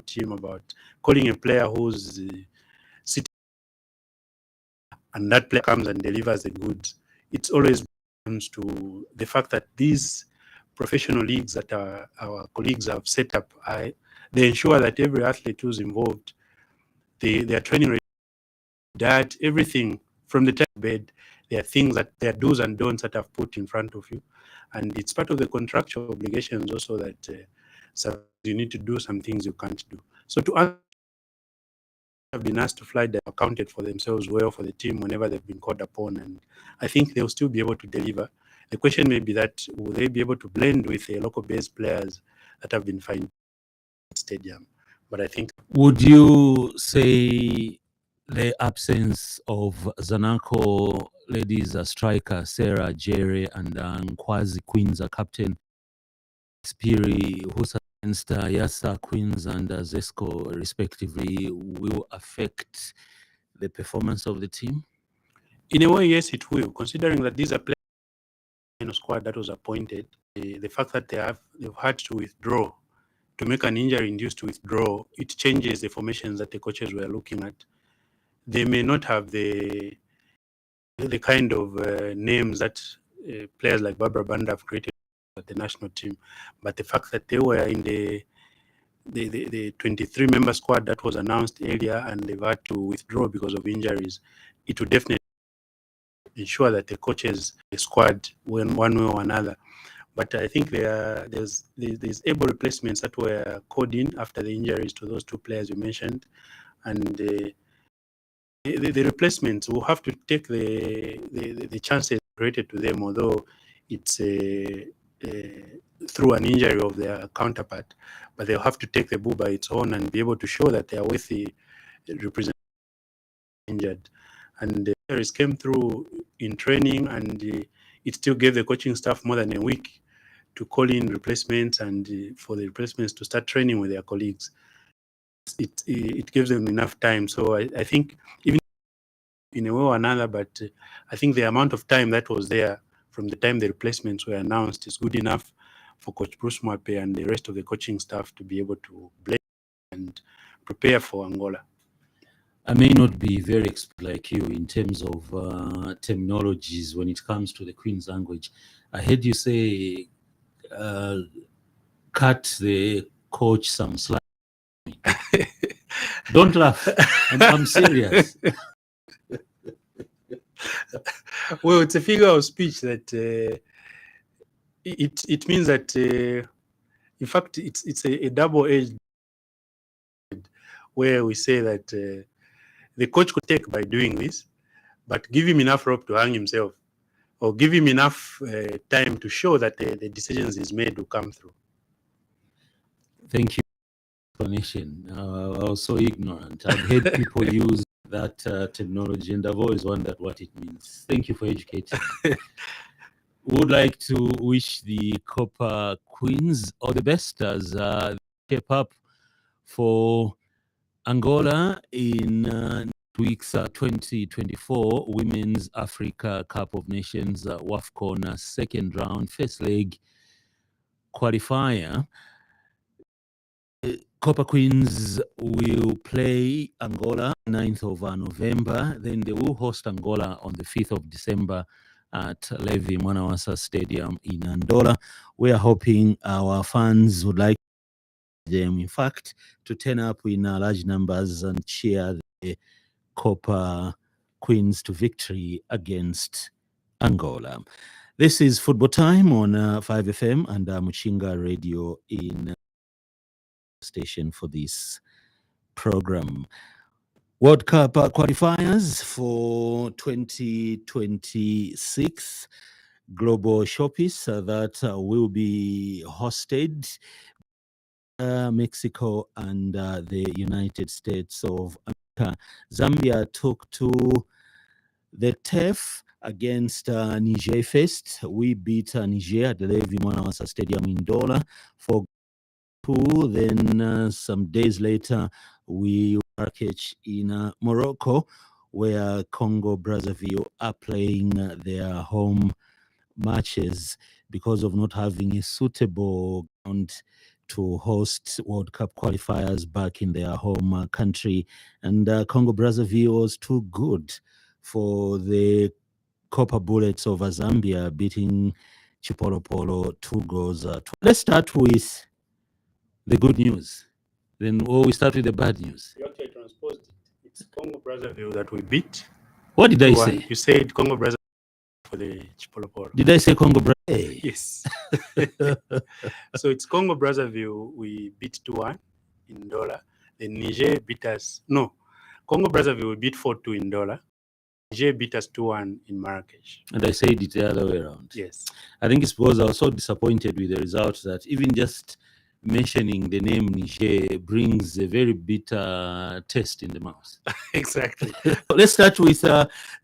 team about calling a player who's sitting and that player comes and delivers the goods. It's always comes to the fact that these professional leagues that our colleagues have set up, they ensure that every athlete who's involved, they are training, diet, everything from the time bed. There are things that there are do's and don'ts that I've put in front of you, and it's part of the contractual obligations also that you need to do some things you can't do. So to have been asked to fly, they accounted for themselves well for the team whenever they've been called upon, and I think they'll still be able to deliver. The question may be that will they be able to blend with the local-based players that have been fine stadium? But I think. Would you say the absence of Zanaco ladies striker Sarah Jerry and Nkwazi Queens, a captain, Spiri, who's against Yasa Queens and Zesco respectively, will affect the performance of the team? In a way, yes, it will, considering that these are players in a squad that was appointed. The fact that they've had to withdraw, to make an injury-induced withdrawal, it changes the formations that the coaches were looking at. They may not have the kind of names that players like Barbara Banda have created at the national team, but the fact that they were in the 23-member squad that was announced earlier and they've had to withdraw because of injuries, it will definitely ensure that the coaches, the squad, win one way or another. But I think there's able replacements that were called in after the injuries to those two players you mentioned, and the replacements will have to take the chances created to them, although it's through an injury of their counterpart, but they'll have to take the bull by its own and be able to show that they are with the representation injured. And the injuries came through in training, and it still gave the coaching staff more than a week to call in replacements and for the replacements to start training with their colleagues. It gives them enough time. So I think even in a way or another, but I think the amount of time that was there from the time the replacements were announced is good enough for Coach Bruce Mwape and the rest of the coaching staff to be able to blend and prepare for Angola. I may not be very expert like you in terms of terminologies when it comes to the Queen's language. I heard you say cut the coach some slack. Don't laugh. I'm serious. Well, it's a figure of speech that it means that in fact it's a double-edged, where we say that the coach could take by doing this, but give him enough rope to hang himself, or give him enough time to show that the decisions he's made will come through. Thank you for the explanation. I was so ignorant. I've heard people use that terminology, and I've always wondered what it means. Thank you for educating me. Would like to wish the Copper Queens all the best as they shape up for Angola in week's 2024 Women's Africa Cup of Nations WAFCON second round first leg qualifier. Copper Queens will play Angola 9th of November. Then they will host Angola on the 5th of December at Levi Mwanawasa Stadium in Andola. We are hoping our fans would like them, in fact, to turn up in large numbers and cheer the Copper Queens to victory against Angola. This is Football Time on 5FM and Muchinga Radio in station for this program. World Cup qualifiers for 2026 global showpiece that will be hosted Mexico and the United States of America. Zambia took to the turf against Niger first. We beat Niger at the Levi Mwanawasa Stadium in Dola for 2. Then some days later, we were catch in Morocco, where Congo Brazzaville are playing their home matches because of not having a suitable ground to host World Cup qualifiers back in their home country. And Congo Brazzaville was too good for the Copper Bullets of Zambia, beating Chipolopolo 2 goals. Let's start with the good news. Then we start with the bad news. You actually transposed it. It's Congo Brazzaville that we beat. What did I say? You said Congo Brazzaville for the Chipolopolo. Did I say Congo Brazzaville? Yes. So it's Congo Brazzaville we beat 2-1 in Ndola. Then Niger beat us. No, Congo Brazzaville we beat 4-2 in Ndola. Niger beat us 2-1 in Marrakesh. And I said it the other way around. Yes. I think it's because I was so disappointed with the result that even just mentioning the name Niger brings a very bitter taste in the mouth. Exactly. Let's start with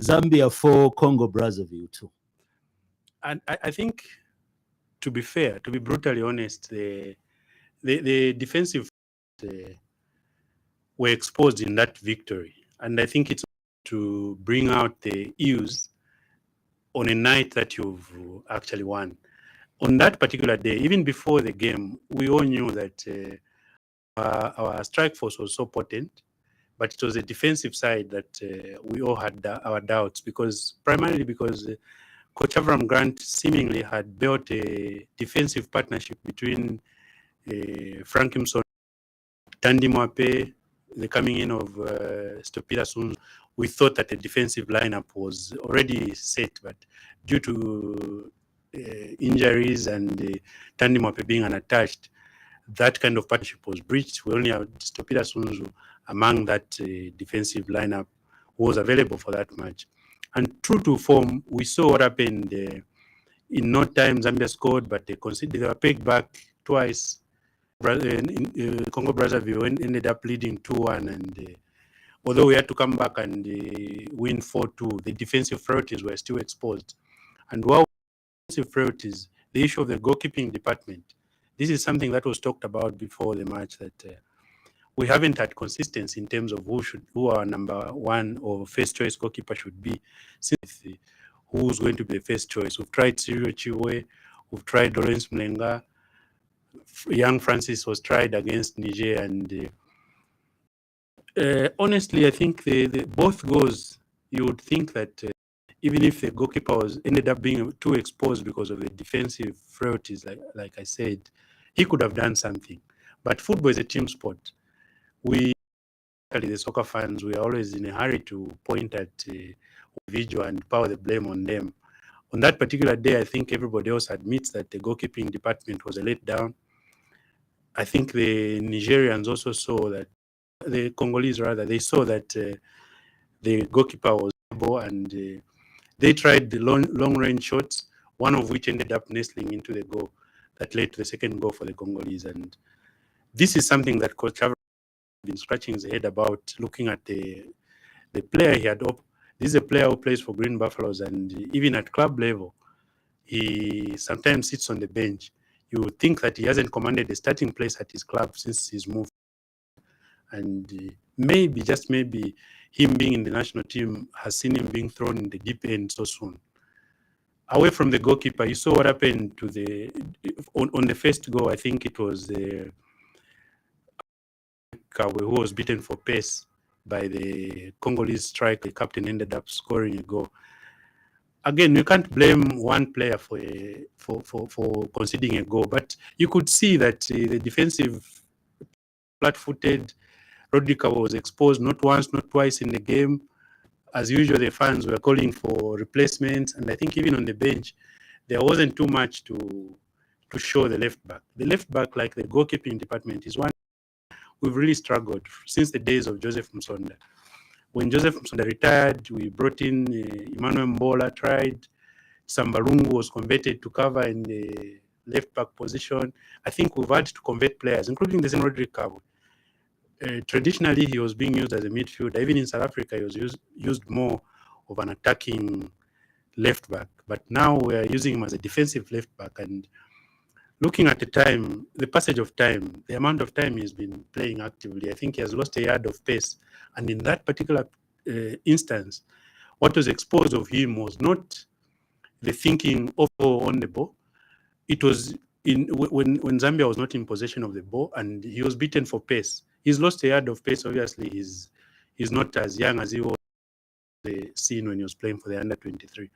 Zambia 4, Congo Brazzaville 2. And I think, to be fair, to be brutally honest, the defensive were exposed in that victory. And I think it's to bring out the Eels on a night that you've actually won. On that particular day, even before the game, we all knew that our strike force was so potent, but it was a defensive side that we all had our doubts, primarily because Coach Avram Grant seemingly had built a defensive partnership between Frank Mson, Tandy Mwape, the coming in of Stopila Sun. We thought that the defensive lineup was already set, but due to injuries and Tandy Mwape being unattached, that kind of partnership was breached. We only had Stopila Sunzu among that defensive lineup who was available for that match. And true to form, we saw what happened. In no time, Zambia scored, but they were pegged back twice. Congo Brazzaville ended up leading 2-1, and although we had to come back and win 4-2, the defensive frailties were still exposed. And while defensive frailties, the issue of the goalkeeping department, this is something that was talked about before the match, that we haven't had consistency in terms of who our number one or first choice goalkeeper should be. Since who's going to be the first choice? We've tried Sirio Chiwe, we've tried Lawrence Mlenga, young Francis was tried against Niger, and honestly, I think the both goals, you would think that even if the goalkeeper ended up being too exposed because of the defensive frailties, like I said, he could have done something. But football is a team sport. The soccer fans, we are always in a hurry to point at individual and power the blame on them. On that particular day, I think everybody else admits that the goalkeeping department was a letdown. I think the Nigerians also saw that, the Congolese rather, they saw that the goalkeeper was able, and they tried the long-range shots, one of which ended up nestling into the goal that led to the second goal for the Congolese. And this is something that Coach Avram been scratching his head about, looking at the player he had. This is a player who plays for Green Buffaloes, and even at club level, he sometimes sits on the bench. You would think that he hasn't commanded a starting place at his club since his move. And maybe, just maybe, him being in the national team has seen him being thrown in the deep end so soon. Away from the goalkeeper, you saw what happened to on the first goal. I think it was who was beaten for pace by the Congolese striker. The captain ended up scoring a goal. Again, you can't blame one player for conceding a goal, but you could see that the defensive flat-footed Rodriguez was exposed not once, not twice in the game. As usual, the fans were calling for replacements, and I think even on the bench, there wasn't too much to show the left back. The left back, like the goalkeeping department, is one we've really struggled since the days of Joseph Msonda. When Joseph Msonda retired, we brought in Emmanuel Mbola, tried. Sambarungu was converted to cover in the left back position. I think we've had to convert players, including the Rodriguez. Traditionally, he was being used as a midfielder. Even in South Africa, he was used more of an attacking left back. But now we are using him as a defensive left back. And looking at the time, the passage of time, the amount of time he's been playing actively, I think he has lost a yard of pace. And in that particular instance, what was exposed of him was not the thinking of on the ball. It was when Zambia was not in possession of the ball and he was beaten for pace. He's lost a yard of pace. Obviously, he's not as young as he was seen when he was playing for the under 23.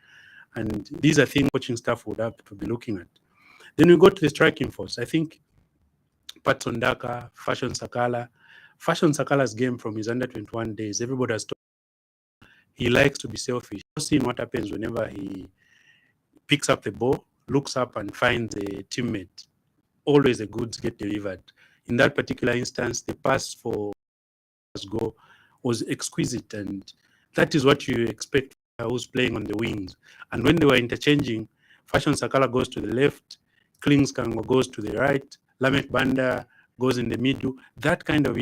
And these are things coaching staff would have to be looking at. Then we go to the striking force. I think Patson Daka, Fashion Sakala's game from his under 21 days, everybody has told he likes to be selfish. I've seen what happens whenever he picks up the ball, looks up and finds a teammate. Always the goods get delivered. In that particular instance, the pass for goal was exquisite, and that is what you expect who's playing on the wings. And when they were interchanging, Fashion Sakala goes to the left, Klings Kango goes to the right, Lamek Banda goes in the middle. That kind of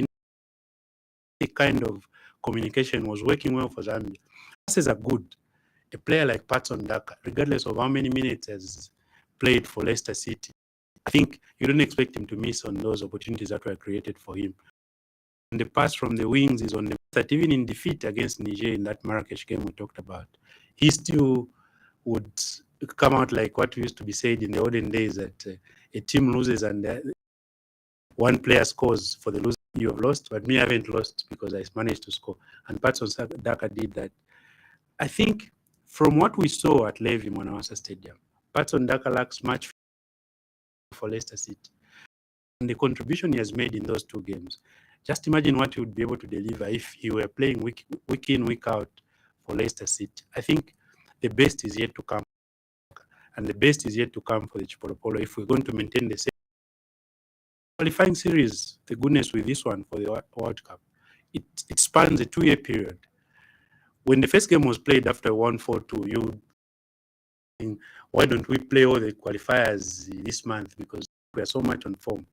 communication was working well for Zambia. Passes are good. A player like Patson Daka, regardless of how many minutes has played for Leicester City, I think you don't expect him to miss on those opportunities that were created for him. And the pass from the wings is on the that even in defeat against Niger in that Marrakesh game we talked about, he still would come out like what used to be said in the olden days, that a team loses and one player scores for the loser. You have lost, but me, I haven't lost because I managed to score. And Patson Daka did that. I think from what we saw at Levi Mwanawasa Stadium, Patson Daka lacks much for Leicester City. And the contribution he has made in those two games, just imagine what he would be able to deliver if he were playing week in, week out for Leicester City. I think the best is yet to come. And the best is yet to come for the Chipolopolo if we're going to maintain the same qualifying series. The goodness with this one for the World Cup, it spans a 2-year period. When the first game was played after 1-4-2, why don't we play all the qualifiers this month because we are so much on form?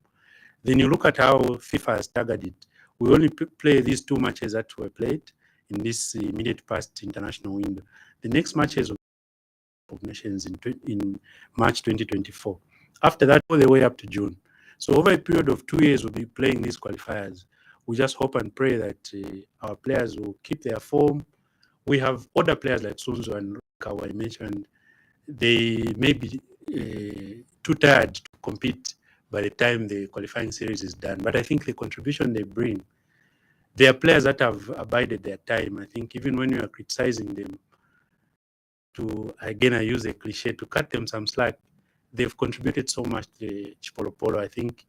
Then you look at how FIFA has staggered it. We only play these 2 matches that were played in this immediate past international window. The next matches of nations in March 2024. After that, all the way up to June. So over a period of 2 years, we'll be playing these qualifiers. We just hope and pray that our players will keep their form. We have other players like Sunzo and Kawa I mentioned. They may be too tired to compete by the time the qualifying series is done. But I think the contribution they bring, they are players that have abided their time. I think even when you are criticizing them, I use a cliche, to cut them some slack, they've contributed so much to the Chipolopolo. I think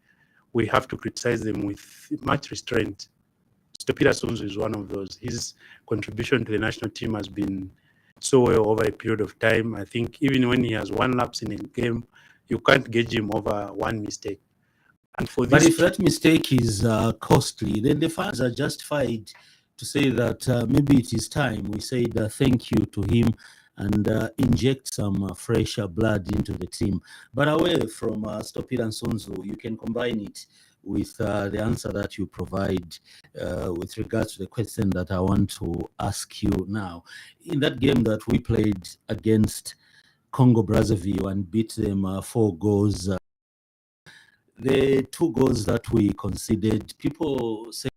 we have to criticize them with much restraint. Stopira Sunzu is one of those. His contribution to the national team has been so well over a period of time. I think even when he has one lapse in a game, you can't gauge him over one mistake. And for this, but if that mistake is costly, then the fans are justified to say that maybe it is time we said thank you to him and inject some fresher blood into the team. But away from Stopira and Sonzo, you can combine it with the answer that you provide with regards to the question that I want to ask you now. In that game that we played against Congo Brazzaville and beat them 4 goals, the 2 goals that we conceded, people say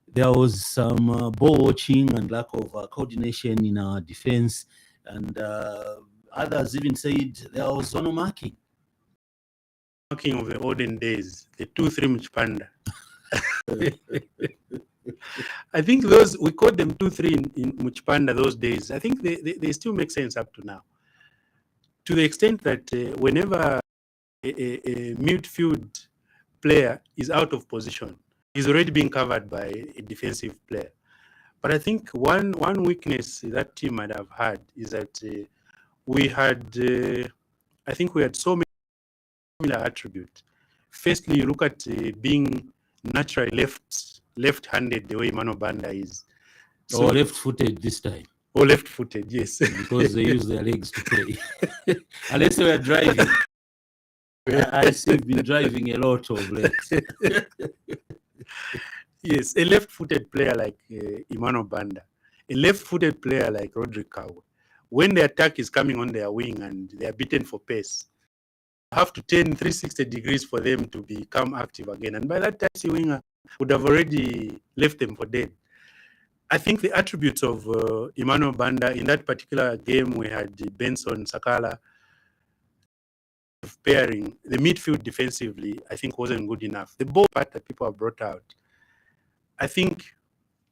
there was some ball watching and lack of coordination in our defense, and others even said there was no marking. Marking of the olden days, the 2-3 Mchipanda. I think those, we called them 2-3 in Mchipanda those days. I think they still make sense up to now. To the extent that whenever a midfield player is out of position, he's already being covered by a defensive player. But I think one weakness that team might have had is that we had so many similar attributes. Firstly, you look at being naturally left-handed, the way Mano Banda is. So, or left-footed this time. Or left-footed, yes. Because they use their legs to play. Unless they were driving. I see you've been driving a lot of late. Yes, a left-footed player like Imano Banda, a left-footed player like Rodrick Kawe, when the attack is coming on their wing and they are beaten for pace, you have to turn 360 degrees for them to become active again. And by that time, the winger would have already left them for dead. I think the attributes of Imano Banda in that particular game, we had Benson Sakala pairing, the midfield defensively, I think wasn't good enough. The ball part that people have brought out, I think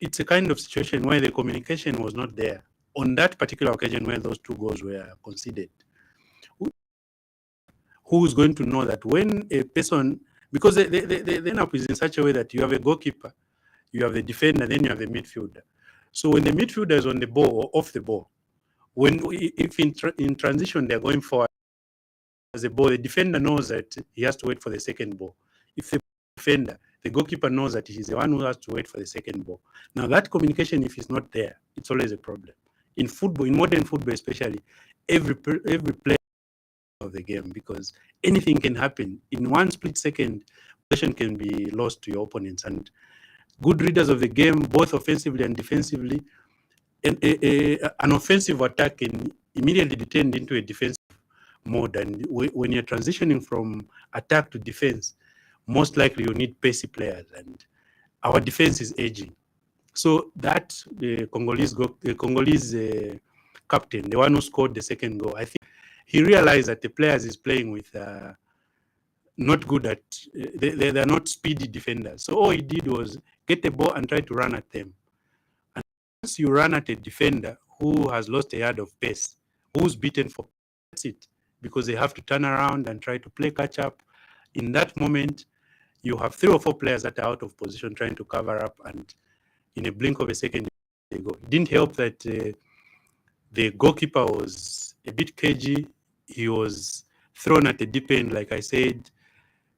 it's a kind of situation where the communication was not there on that particular occasion where those 2 goals were conceded. Who's going to know that when a person, because the lineup is in such a way that you have a goalkeeper, you have the defender, then you have the midfielder. So when the midfielder is on the ball or off the ball, if in transition they're going forward as a ball, the defender knows that he has to wait for the second ball. If the defender, the goalkeeper knows that he's the one who has to wait for the second ball. Now that communication, if it's not there, it's always a problem. In football, in modern football especially, every player of the game, because anything can happen. In one split second, possession can be lost to your opponents. And good readers of the game, both offensively and defensively, an offensive attack can immediately be turned into a defensive mode. And when you're transitioning from attack to defense, most likely you need pacey players, and our defense is aging. So that the Congolese captain, the one who scored the second goal, I think he realized that the players he's playing with are not good at, they're not speedy defenders. So all he did was get the ball and try to run at them. And once you run at a defender who has lost a yard of pace, who's beaten for, that's it, because they have to turn around and try to play catch up. In that moment, you have 3 or 4 players that are out of position trying to cover up, and in a blink of a second, they go. It didn't help that the goalkeeper was a bit cagey. He was thrown at the deep end, like I said.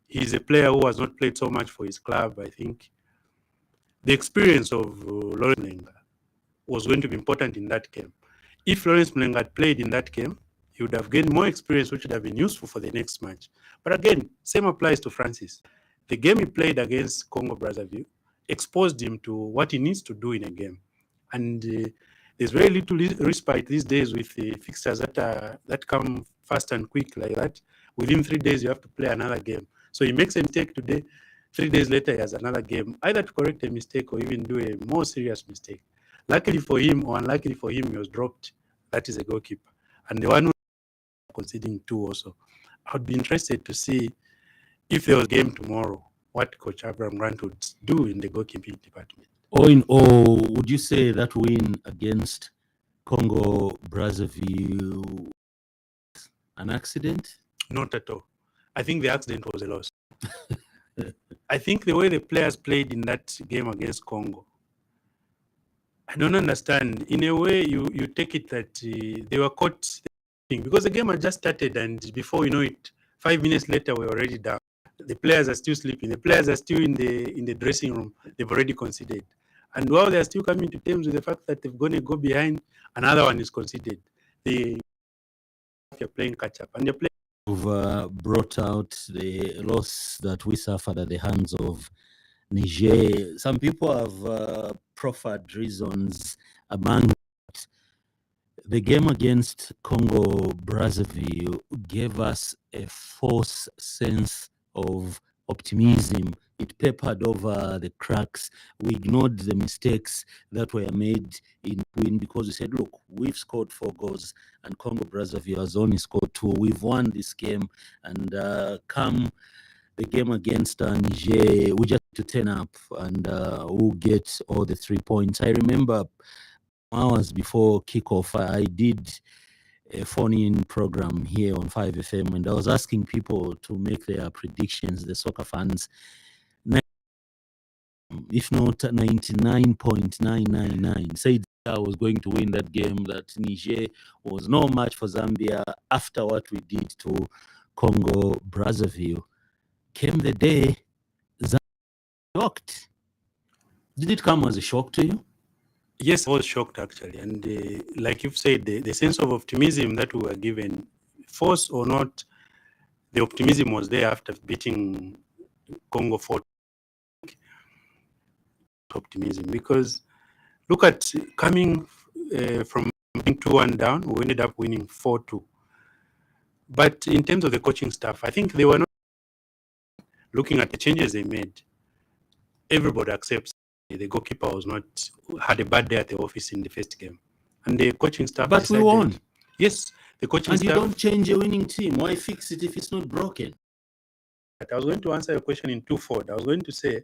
He's a player who has not played so much for his club, I think. The experience of Lawrence Mlenga was going to be important in that game. If Lawrence Mlenga had played in that game, he would have gained more experience, which would have been useful for the next match. But again, same applies to Francis. The game he played against Congo Brazzaville exposed him to what he needs to do in a game. And there's very little respite these days with the fixtures that come fast and quick like that. Within 3 days, you have to play another game. So he makes a mistake today, 3 days later, he has another game, either to correct a mistake or even do a more serious mistake. Luckily for him, or unluckily for him, he was dropped. That is a goalkeeper. And the one who conceding 2 also. I would be interested to see if there was a game tomorrow, what Coach Abraham Grant would do in the goalkeeping department. All in all, would you say that win against Congo Brazzaville an accident? Not at all. I think the accident was a loss. I think the way the players played in that game against Congo, I don't understand. In a way, you take it that they were caught, because the game had just started, and before you know it, 5 minutes later, we're already down. The players are still sleeping. The players are still in the dressing room. They've already conceded. And while they're still coming to terms with the fact that they're going to go behind, another one is conceded. They're playing catch up. And they're playing. You've brought out the loss that we suffered at the hands of Niger. Some people have proffered reasons among that. The game against Congo Brazzaville gave us a false sense of optimism. It papered over the cracks. We ignored the mistakes that were made in win, because we said, look, we've scored 4 goals and Congo Brazzaville has only scored 2. We've won this game, and come the game against Niger, we just need to turn up and we'll get all the 3 points. I remember hours before kickoff, I did a phone-in program here on 5FM, and I was asking people to make their predictions, the soccer fans. If not 99.999, said I was going to win that game, that Niger was no match for Zambia after what we did to Congo Brazzaville. Came the day, Zambia shocked. Did it come as a shock to you? Yes, I was shocked actually. And like you've said, the sense of optimism that we were given, force or not, the optimism was there after beating Congo 4. Optimism, because look at coming from 2-1 down, we ended up winning 4-2. But in terms of the coaching staff, I think they were not looking at the changes they made. Everybody accepts the goalkeeper had a bad day at the office in the first game, and the coaching staff. But we won. Yes, The coaching And you staff. don't change a winning team. Why fix it if it's not broken? I was going to answer your question in twofold. I was going to say,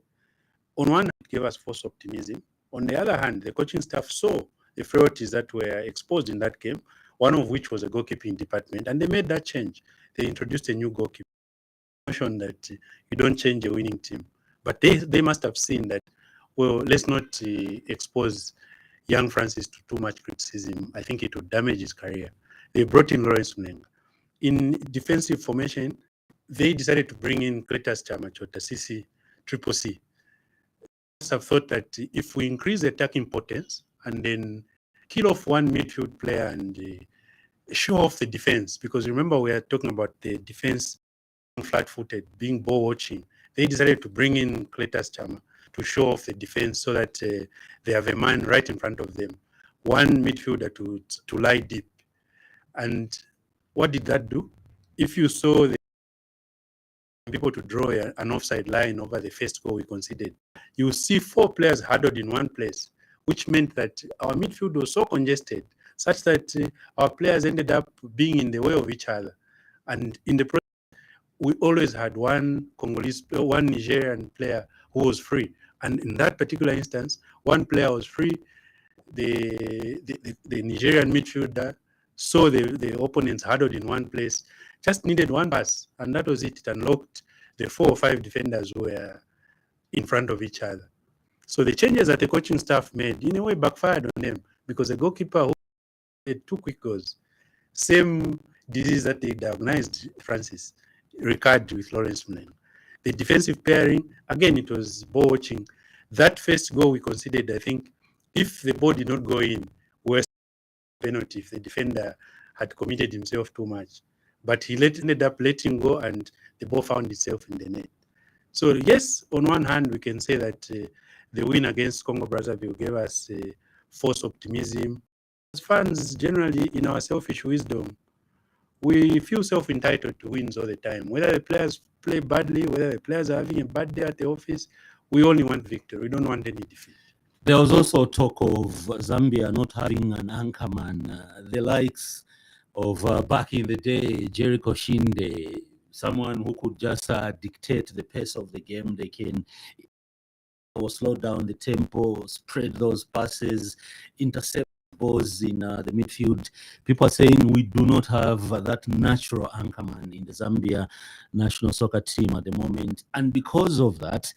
on one hand, it gave us false optimism. On the other hand, the coaching staff saw the frailties that were exposed in that game, one of which was a goalkeeping department, and they made that change. They introduced a new goalkeeper. Notion that you don't change a winning team, but they must have seen that, well, let's not expose young Francis to too much criticism. I think it would damage his career. They brought in Lawrence Mnenga. In defensive formation, they decided to bring in Cletus Chamachota, CC, Triple C. Must have thought that if we increase the attacking potence and then kill off one midfield player and show off the defense, because remember we are talking about the defense flat-footed, being ball watching, they decided to bring in Cletus Chama to show off the defense so that they have a man right in front of them, one midfielder to lie deep. And what did that do? If you saw the people to draw an offside line over the first goal we conceded, you see 4 players huddled in one place, which meant that our midfield was so congested such that our players ended up being in the way of each other. And in the process, we always had one Congolese, one Nigerian player who was free. And in that particular instance, one player was free. The Nigerian midfielder saw the opponents huddled in one place, just needed one pass, and that was it. It unlocked the 4 or 5 defenders who were in front of each other. So the changes that the coaching staff made, in a way, backfired on them, because the goalkeeper who had 2 quick goals, same disease that they diagnosed Francis, recurred with Lawrence Mnenga. The defensive pairing, again, it was ball watching. That first goal we considered, I think, if the ball did not go in, we were penalty if the defender had committed himself too much. But he ended up letting go, and the ball found itself in the net. So yes, on one hand, we can say that the win against Congo Brazzaville gave us false optimism. As fans, generally, in our selfish wisdom, we feel self-entitled to wins all the time. Whether the players play badly, whether the players are having a bad day at the office, we only want victory. We don't want any defeat. There was also talk of Zambia not having an anchorman, the likes of back in the day, Jericho Shinde, someone who could just dictate the pace of the game. They can slow down the tempo, spread those passes, intercept balls in the midfield. People are saying we do not have that natural anchorman in the Zambia national soccer team at the moment. And because of that,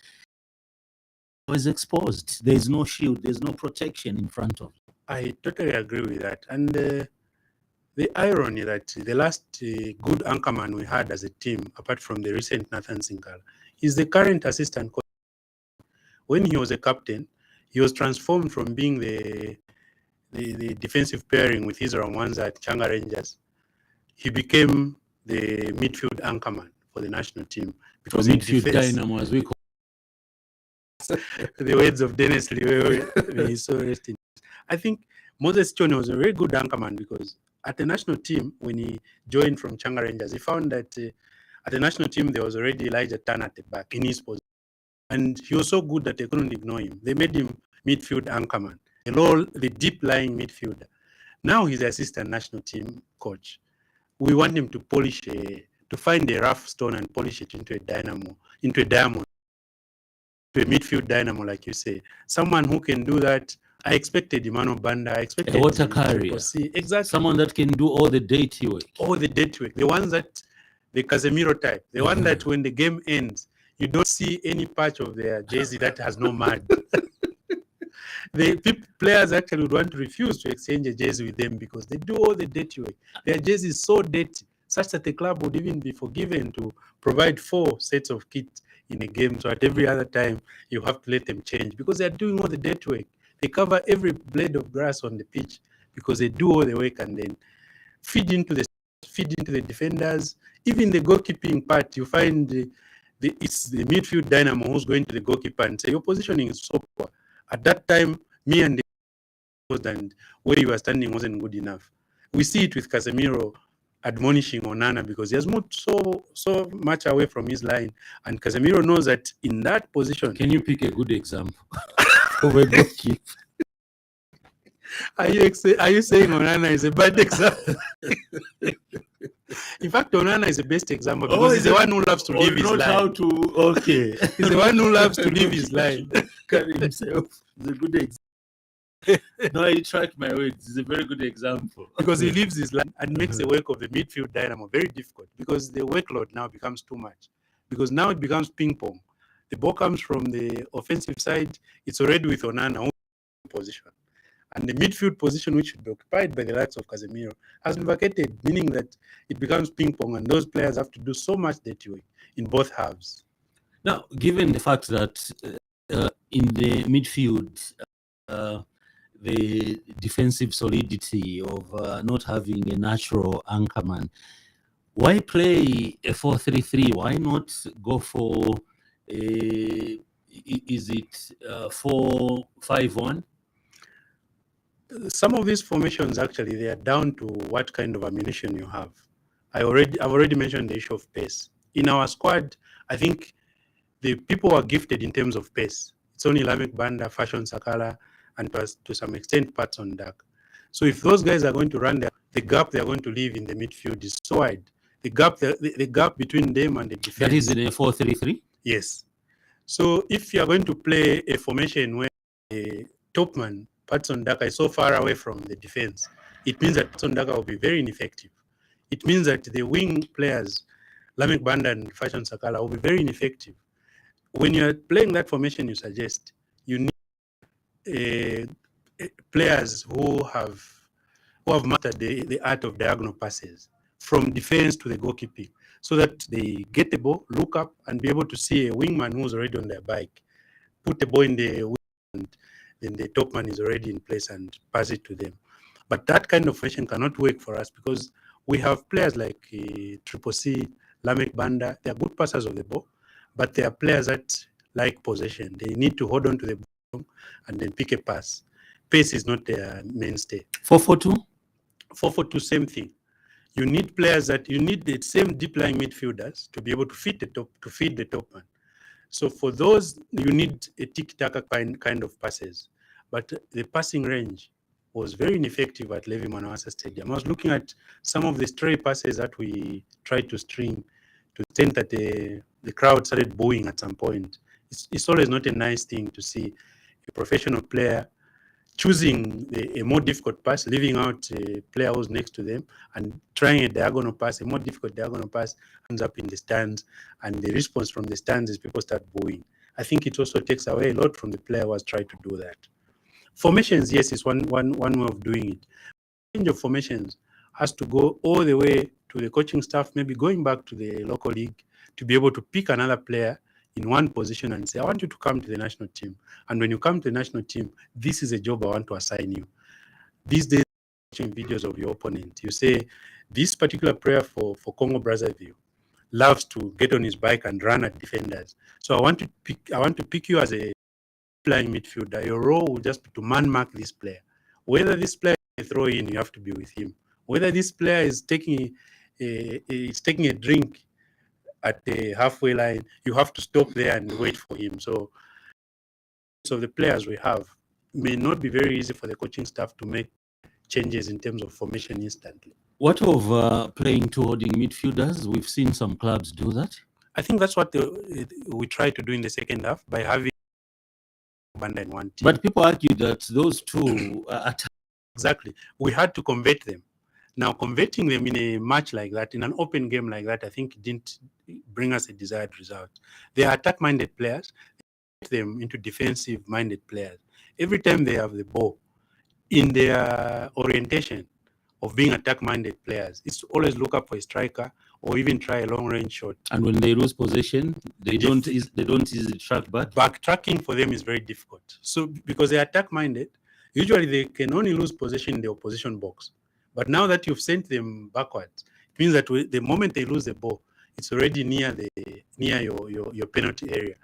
was exposed. There's no shield, there's no protection in front of you. I totally agree with that. And the irony that the last good anchorman we had as a team, apart from the recent Nathan Sinkala, is the current assistant coach. When he was a captain, he was transformed from being the defensive pairing with Israel Mwanza at Changa Rangers. He became the midfield anchorman for the national team. Because midfield dynamo, as we call the words of Dennis Liwewe, may he so rest in peace. I think Moses Chone was a very good anchorman, because at the national team, when he joined from Changa Rangers, he found that at the national team, there was already Elijah Tan at the back in his position. And he was so good that they couldn't ignore him. They made him midfield anchorman, the deep-lying midfielder. Now he's the assistant national team coach. We want him to polish, to find a rough stone and polish it into a diamond, to a midfield dynamo, like you say. Someone who can do that. I expected Emmanuel Banda. I expected a water carrier. Exactly. Someone that can do all the dirty work. All the dirty work. The ones that, the Casemiro type. The one that when the game ends, you don't see any patch of their jersey that has no mud. The players actually would want to refuse to exchange a jersey with them, because they do all the dirty work. Their jersey is so dirty, such that the club would even be forgiven to provide 4 sets of kit in a game. So at every other time, you have to let them change, because they're doing all the dirty work. They cover every blade of grass on the pitch, because they do all the work and then feed into the defenders. Even the goalkeeping part, you find it's the midfield dynamo who's going to the goalkeeper and say, your positioning is so poor. At that time, me and where you were standing wasn't good enough. We see it with Casemiro admonishing Onana, because he has moved so much away from his line, and Casemiro knows that in that position. Can you pick a good example of a goalkeeper? Are you saying Onana is a bad example? In fact, Onana is the best example because he's the one who loves to live his not how life. to. Okay. He's the one who loves to live his life. Carry himself. It's a good example. No, I track my words. It's a very good example. Because he lives his life and makes the work of the midfield dynamo very difficult because the workload now becomes too much. Because now it becomes ping pong. The ball comes from the offensive side, it's already with Onana position. And the midfield position, which should be occupied by the likes of Casemiro, has been vacated, meaning that it becomes ping pong and those players have to do so much dirty work in both halves. Now, given the fact that in the midfield, the defensive solidity of not having a natural anchorman, why play a 4-3-3? Why not go for is it 4-5-1? Some of these formations actually they are down to what kind of ammunition you have. I've already mentioned the issue of pace. In our squad, I think the people are gifted in terms of pace. It's only Lamek Banda, Fashion Sakala, and to some extent Patson Dak. So if those guys are going to run the gap they are going to leave in the midfield is so wide. The gap between them and the defense. That is in a 4-3-3? Yes. So if you are going to play a formation where a top man, Patson Daka, is so far away from the defense, it means that Patson Daka will be very ineffective. It means that the wing players, Lamek Banda and Fashion Sakala, will be very ineffective. When you're playing that formation you suggest, you need players who have mastered the art of diagonal passes from defense to the goalkeeping, so that they get the ball, look up, and be able to see a wingman who's already on their bike, put the ball in the wing, and then the top man is already in place and pass it to them. But that kind of formation cannot work for us because we have players like Triple C, Lamek Banda. They are good passers of the ball, but they are players that like possession. They need to hold on to the ball and then pick a pass. Pace is not their mainstay. 4-4-2? 4-4-2, same thing. You need players you need the same deep lying midfielders to be able to feed the top man. So for those, you need a tiki-taka kind of passes. But the passing range was very ineffective at Levi Mwanawasa Stadium. I was looking at some of the stray passes that we tried to string to the extent that the crowd started booing at some point. It's always not a nice thing to see a professional player choosing a more difficult pass, leaving out a player who's next to them, and trying a diagonal pass, a more difficult diagonal pass, ends up in the stands, and the response from the stands is people start booing. I think it also takes away a lot from the player who has tried to do that. Formations, yes, is one way of doing it. Change of formations has to go all the way to the coaching staff, maybe going back to the local league to be able to pick another player in one position and say, I want you to come to the national team. And when you come to the national team, this is a job I want to assign you. These days, watching videos of your opponent, you say, this particular player for Congo Brazzaville loves to get on his bike and run at defenders. So I want to pick you as a playing midfielder. Your role will just be to man mark this player. Whether this player is throw in, you have to be with him. Whether this player is taking a drink at the halfway line, you have to stop there and wait for him. So the players we have may not be very easy for the coaching staff to make changes in terms of formation instantly. What of playing two holding midfielders? We've seen some clubs do that. I think that's what we try to do in the second half by having Banda in one team. But people argue that those two exactly. We had to convert them. Now, converting them in a match like that, in an open game like that, I think it didn't bring us a desired result. They are attack-minded players. They convert them into defensive-minded players. Every time they have the ball, in their orientation of being attack-minded players, it's always look up for a striker or even try a long-range shot. And when they lose possession, they don't easily track back. Backtracking for them is very difficult. So because they're attack-minded, usually they can only lose possession in the opposition box. But now that you've sent them backwards, it means that the moment they lose the ball, it's already near your penalty area.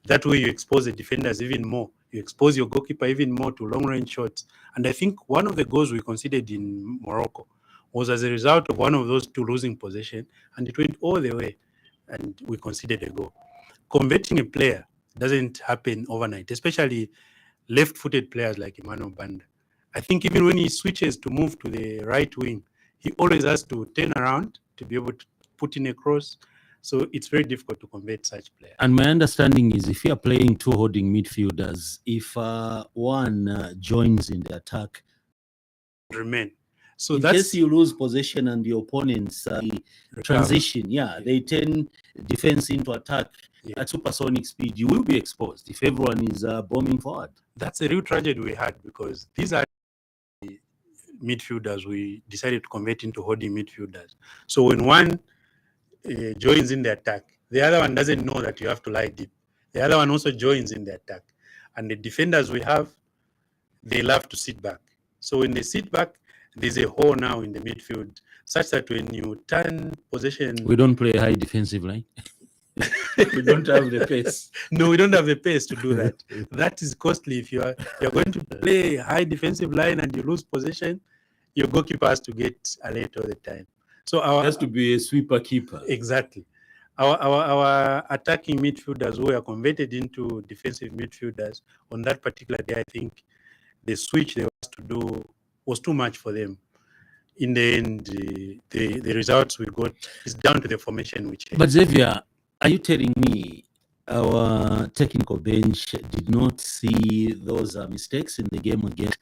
That way you expose the defenders even more. You expose your goalkeeper even more to long-range shots. And I think one of the goals we conceded in Morocco was as a result of one of those two losing possession, and it went all the way, and we conceded a goal. Converting a player doesn't happen overnight, especially left-footed players like Emmanuel Banda. I think even when he switches to move to the right wing, he always has to turn around to be able to put in a cross. So it's very difficult to convert such players. And my understanding is if you are playing two holding midfielders, if one joins in the attack, Remain. So in that's case you lose possession and the opponents transition, they turn defense into attack at supersonic speed, you will be exposed if everyone is bombing forward. That's a real tragedy we had, because these are the midfielders we decided to convert into holding midfielders. So when one joins in the attack, the other one doesn't know that you have to lie deep. The other one also joins in the attack. And the defenders we have, they love to sit back. So when they sit back, there's a hole now in the midfield, such that when you turn possession... We don't play a high defensive line. We don't have the pace. No, we don't have the pace to do that. That is costly. If you're going to play high defensive line and you lose possession, your goalkeeper has to get alert all the time. So it has to be a sweeper keeper. Exactly. Our attacking midfielders who are converted into defensive midfielders on that particular day, I think the switch they was to do was too much for them. In the end, the results we got is down to the formation we changed. But Xavier, are you telling me our technical bench did not see those mistakes in the game against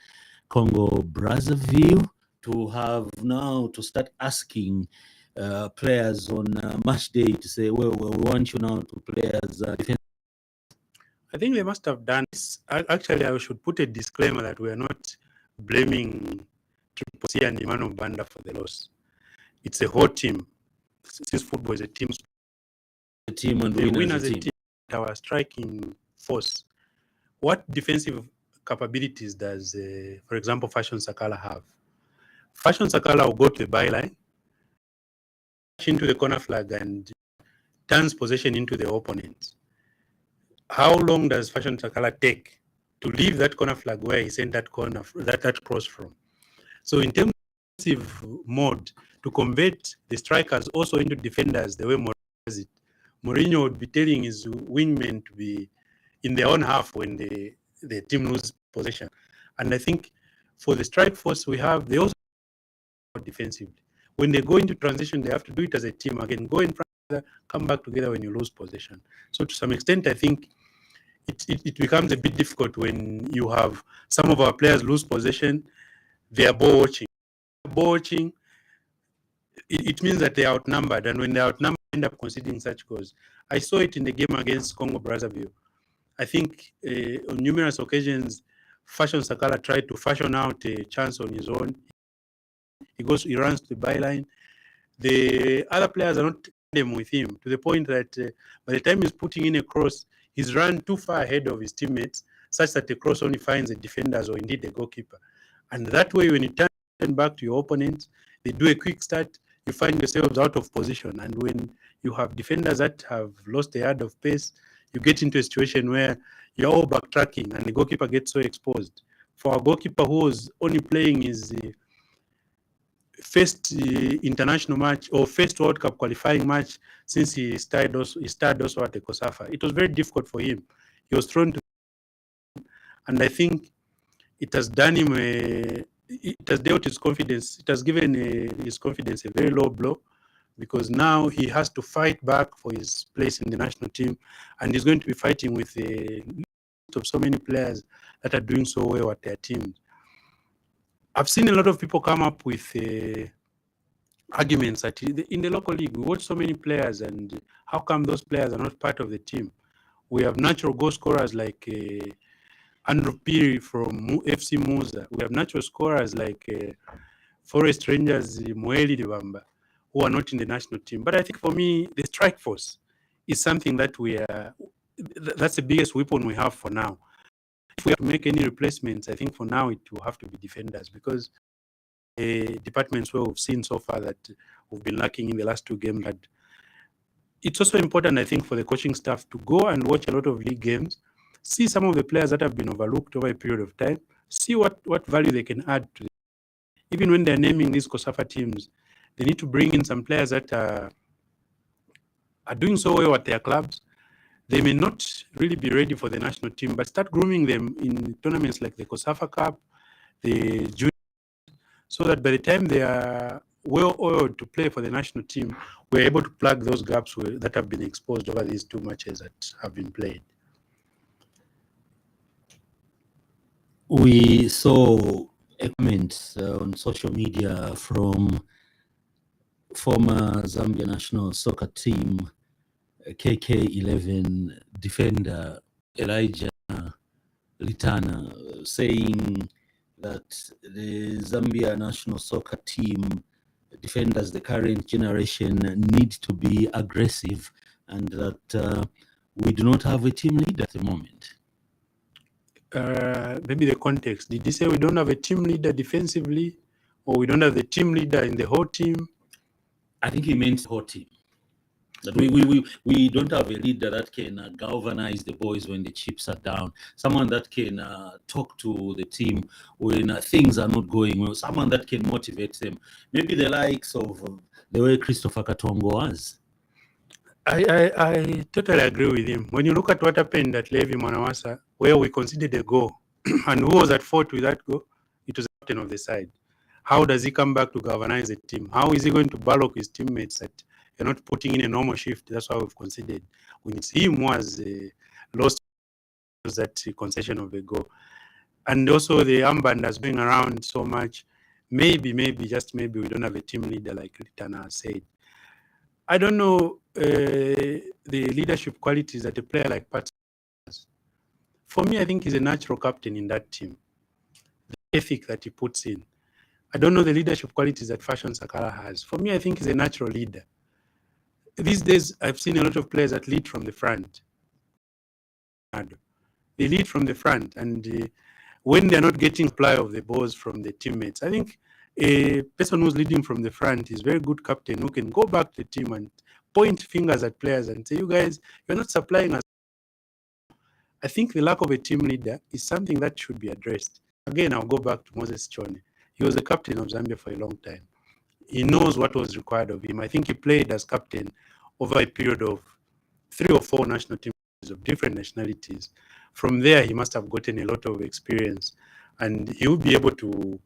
Congo Brazzaville to have now to start asking players on match day to say, well, we want you now to play as defense? I think they must have done this. Actually, I should put a disclaimer that we are not blaming Triple C and Emmanuel Banda for the loss. It's a whole team. Since football is a team sport, and we win as a team. Our striking force. What defensive capabilities does, for example, Fashion Sakala have? Fashion Sakala will go to the byline, into the corner flag, and turns possession into the opponent. How long does Fashion Sakala take to leave that corner flag where he sent that corner, that cross from? So in terms of defensive mode, to convert the strikers also into defenders the way Mourinho does it, Mourinho would be telling his wingmen to be in their own half when the team loses possession. And I think for the strike force we have, they also defensively. When they go into transition, they have to do it as a team. Again, go in front, come back together when you lose possession. So to some extent, I think it becomes a bit difficult when you have some of our players lose possession, they are ball watching. It means that they are outnumbered, and when they are outnumbered, they end up conceding such goals. I saw it in the game against Congo Brazzaville. I think on numerous occasions, Fashion Sakala tried to fashion out a chance on his own. He runs to the byline. The other players are not them with him, to the point that by the time he's putting in a cross, he's run too far ahead of his teammates, such that the cross only finds the defenders or indeed the goalkeeper. And that way, when you turn back to your opponents, they do a quick start, you find yourselves out of position. And when you have defenders that have lost a yard of pace, you get into a situation where you're all backtracking and the goalkeeper gets so exposed. For a goalkeeper who was only playing his first international match or first World Cup qualifying match since he started also at the COSAFA, it was very difficult for him. He was thrown to, and I think it has done him it has dealt his confidence. It has given his confidence a very low blow, because now he has to fight back for his place in the national team, and he's going to be fighting with a list of so many players that are doing so well at their teams. I've seen a lot of people come up with arguments that in the local league, we watch so many players, and how come those players are not part of the team? We have natural goal scorers like Andrew Piri from FC Muza. We have natural scorers like Forest Rangers, Moeli Dibamba, who are not in the national team. But I think for me, the strike force is something that that's the biggest weapon we have for now. If we have to make any replacements, I think for now it will have to be defenders, because departments where we've seen so far that we've been lacking in the last two games. But it's also important, I think, for the coaching staff to go and watch a lot of league games, see some of the players that have been overlooked over a period of time, see what value they can add to them. Even when they're naming these COSAFA teams, they need to bring in some players that are doing so well at their clubs. They may not really be ready for the national team, but start grooming them in tournaments like the COSAFA Cup, the junior, so that by the time they are well oiled to play for the national team, we're able to plug those gaps that have been exposed over these 2 matches that have been played. We saw a comment on social media from former Zambia national soccer team KK11 defender Elijah Litana saying that the Zambia national soccer team defenders, the current generation, need to be aggressive, and that we do not have a team leader at the moment. Maybe the context. Did he say we don't have a team leader defensively, or we don't have the team leader in the whole team? I think he meant the whole team. That we don't have a leader that can galvanize the boys when the chips are down. Someone that can talk to the team when things are not going well. Someone that can motivate them. Maybe the likes of the way Christopher Katongo was. I totally agree with him. When you look at what happened at Levi Mwanawasa, where we conceded a goal, and who was at fault with that goal? It was the captain of the side. How does he come back to galvanize the team? How is he going to ballock his teammates that you're not putting in a normal shift? That's why we've conceded. When it's him who has lost that concession of a goal. And also the armband has been around so much. Maybe, just maybe, we don't have a team leader like Litana said. I don't know the leadership qualities that a player like Pat has. For me, I think he's a natural captain in that team. The ethic that he puts in. I don't know the leadership qualities that Fashion Sakala has. For me, I think he's a natural leader. These days, I've seen a lot of players that lead from the front. They lead from the front, and when they're not getting supply of the balls from the teammates, I think a person who's leading from the front is a very good captain who can go back to the team and point fingers at players and say, you guys, you're not supplying us. I think the lack of a team leader is something that should be addressed. Again, I'll go back to Moses Chone. He was the captain of Zambia for a long time. He knows what was required of him. I think he played as captain over a period of 3 or 4 national teams of different nationalities. From there, he must have gotten a lot of experience, and he will be able to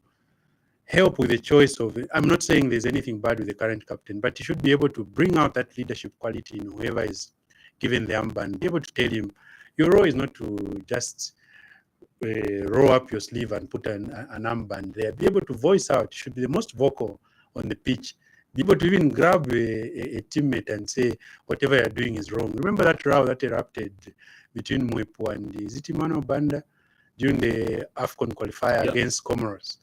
help with the choice of, I'm not saying there's anything bad with the current captain, but he should be able to bring out that leadership quality in whoever is given the armband, be able to tell him, your role is not to just roll up your sleeve and put an armband there. Be able to voice out, should be the most vocal on the pitch. Be able to even grab a teammate and say, whatever you're doing is wrong. Remember that row that erupted between Mwepu and Emmanuel Banda during the AFCON qualifier against Comoros?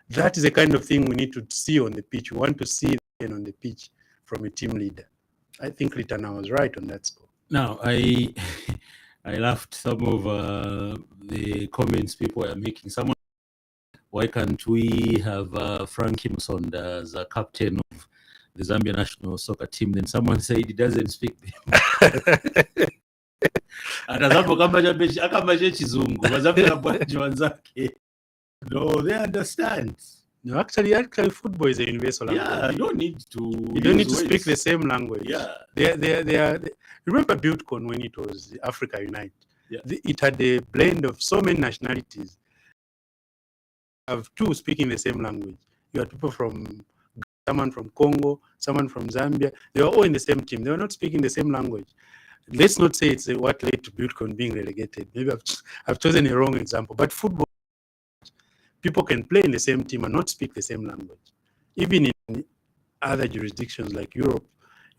That is the kind of thing we need to see on the pitch. We want to see it on the pitch from a team leader. I think Litana was right on that score. Now, I laughed some of the comments people are making. Someone, why can't we have Frankie Musonda as a captain of the Zambia national soccer team? Then someone said he doesn't speak. No, they understand. No, actually, football is a universal language. Yeah, you don't need to. You don't need to speak the same language. Yeah, they remember BuildCon when it was Africa Unite. Yeah. It had a blend of so many nationalities. You have 2 speaking the same language. You had people from, someone from Congo, someone from Zambia. They were all in the same team. They were not speaking the same language. Let's not say it's what led to BuildCon being relegated. Maybe I've chosen a wrong example. But football, people can play in the same team and not speak the same language. Even in other jurisdictions like Europe,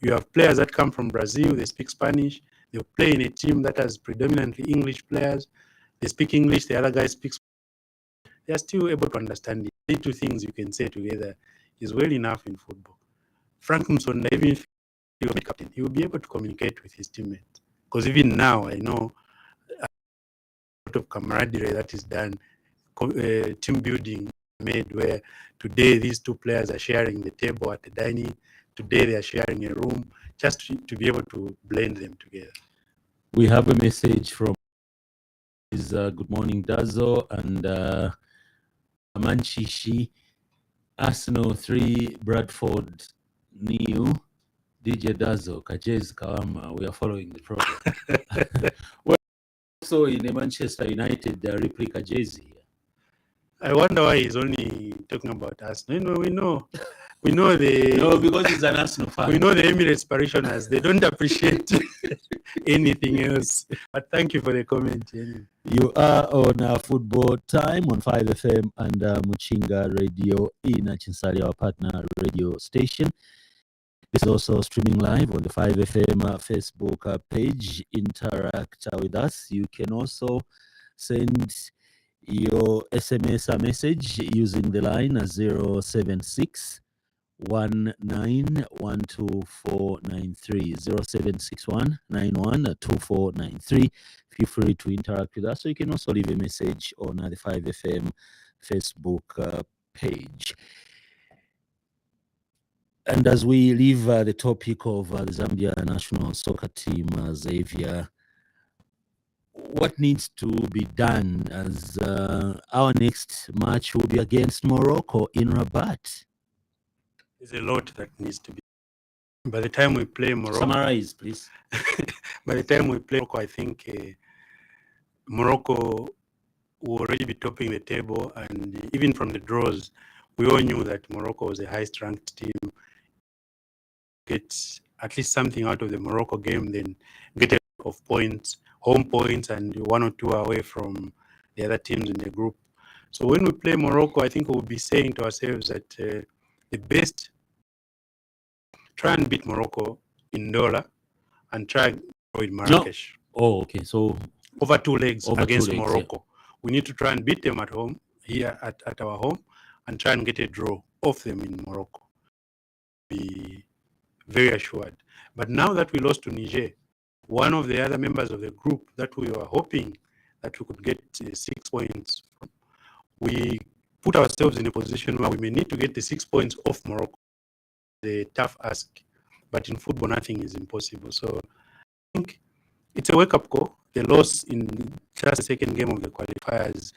you have players that come from Brazil, they speak Spanish, they play in a team that has predominantly English players, they speak English, the other guy speaks Spanish. They are still able to understand it. The 2 things you can say together is well enough in football. Frank Musonda, even if he was a captain, he will be able to communicate with his teammates. Because even now, I know a lot of camaraderie that is done, team building made, where today these 2 players are sharing the table at the dining, today they are sharing a room, just to be able to blend them together. We have a message from good morning Dazo and Amanchishi. Arsenal 3, Bradford nil. DJ Dazo, Kajez Kawama, we are following the program. We're also in a Manchester United replica jersey. I wonder why he's only talking about us. No, we know the No, because he's an Arsenal fan. we know the Emirates parishioners. They don't appreciate anything else. But thank you for the comment. Anyway. You are on Football Time on 5FM and Muchinga Radio in Chinsali, our partner radio station. This is also streaming live on the 5FM Facebook page. Interact with us. You can also send your SMS message using the line 076 1912493 0761 912493. Feel free to interact with us, so you can also leave a message on the 5FM Facebook page. And as we leave the topic of the Zambia national soccer team, Xavier, what needs to be done as our next match will be against Morocco in Rabat? There's a lot that needs to be. By the time we play Morocco, Summarize, please. By the time we play Morocco, I think Morocco will already be topping the table, and even from the draws, we all knew that Morocco was the highest ranked team. Get at least something out of the Morocco game, then get a lot of points, home points, and 1 or 2 away from the other teams in the group. So when we play Morocco, I think we'll be saying to ourselves that the best, try and beat Morocco in Ndola and try and avoid Marrakesh. No. Oh, okay. So over 2 legs against Morocco. Yeah. We need to try and beat them at home, here at our home, and try and get a draw off them in Morocco. Be very assured. But now that we lost to Niger, one of the other members of the group that we were hoping that we could get 6 points from, we put ourselves in a position where we may need to get the 6 points off Morocco. The tough ask, but in football nothing is impossible. So I think it's a wake-up call. The loss in just the second game of the qualifiers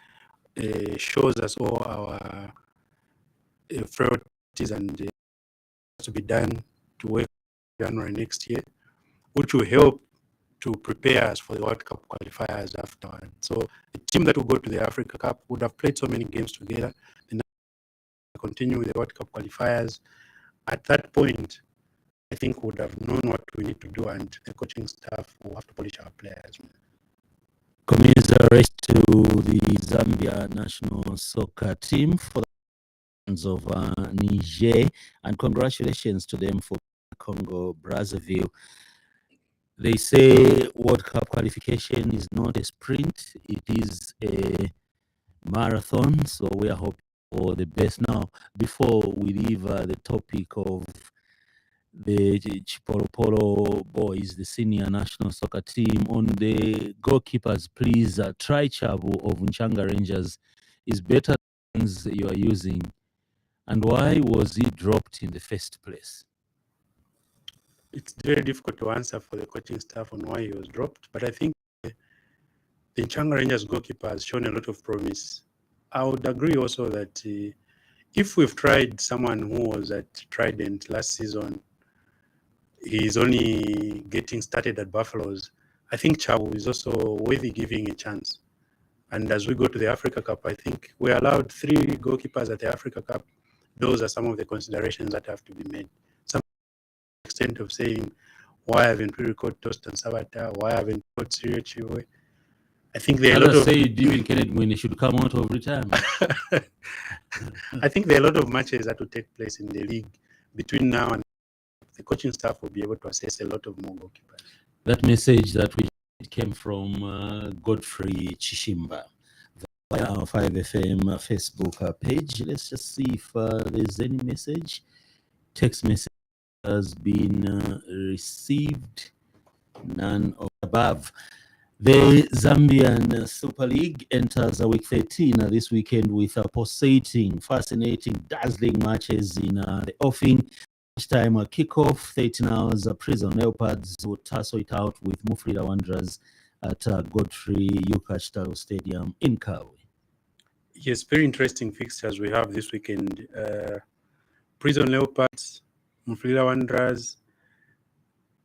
shows us all our frailties and to be done to work January next year, which will help to prepare us for the World Cup qualifiers afterward. So the team that will go to the Africa Cup would have played so many games together, and continue with the World Cup qualifiers. At that point, I think we would have known what we need to do, and the coaching staff will have to polish our players. Commiserations to the Zambia national soccer team for the hands of Niger, and congratulations to them for Congo Brazzaville. They say World Cup qualification is not a sprint, it is a marathon, so we are hoping for the best. Now, before we leave the topic of the Chipolopolo boys, the senior national soccer team, on the goalkeepers, please, Try Chabu of Nchanga Rangers is better than you are using. And why was he dropped in the first place? It's very difficult to answer for the coaching staff on why he was dropped, but I think the Nchanga Rangers goalkeeper has shown a lot of promise. I would agree also that if we've tried someone who was at Trident last season, he's only getting started at Buffaloes, I think Chabu is also worthy giving a chance. And as we go to the Africa Cup, I think we're allowed 3 goalkeepers at the Africa Cup. Those are some of the considerations that have to be made. Some extent of saying, why haven't we recorded Tostan Sabata? Why haven't we recorded Sirio Chiwe? I think there are a lot of... say even Kenneth when he should come out of retirement. I think there are a lot of matches that will take place in the league between now and the coaching staff will be able to assess a lot of more goalkeepers. That message that we came from Godfrey Chishimba via our 5FM Facebook page. Let's just see if there's any message. Text message has been received. None of above. The Zambian Super League enters week 13 this weekend with pulsating, fascinating, dazzling matches in the offing. Time kickoff, 13 hours. Prison Leopards will tussle it out with Mufulira Wanderers at Godfrey Yukachitalo Stadium in Kawe. Yes, very interesting fixtures we have this weekend. Prison Leopards, Mufulira Wanderers.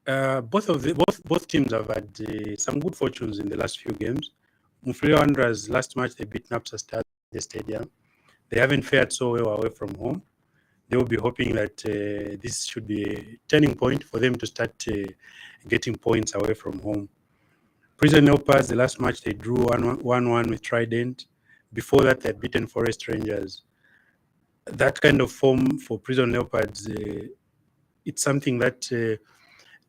Both teams have had some good fortunes in the last few games. Mufulira Wanderers last match they beat Napsa Stars at the stadium. They haven't fared so well away from home. They will be hoping that this should be a turning point for them to start getting points away from home. Prison Leopards, the last match they drew 1-1 with Trident. Before that, they had beaten Forest Rangers. That kind of form for Prison Leopards, it's something that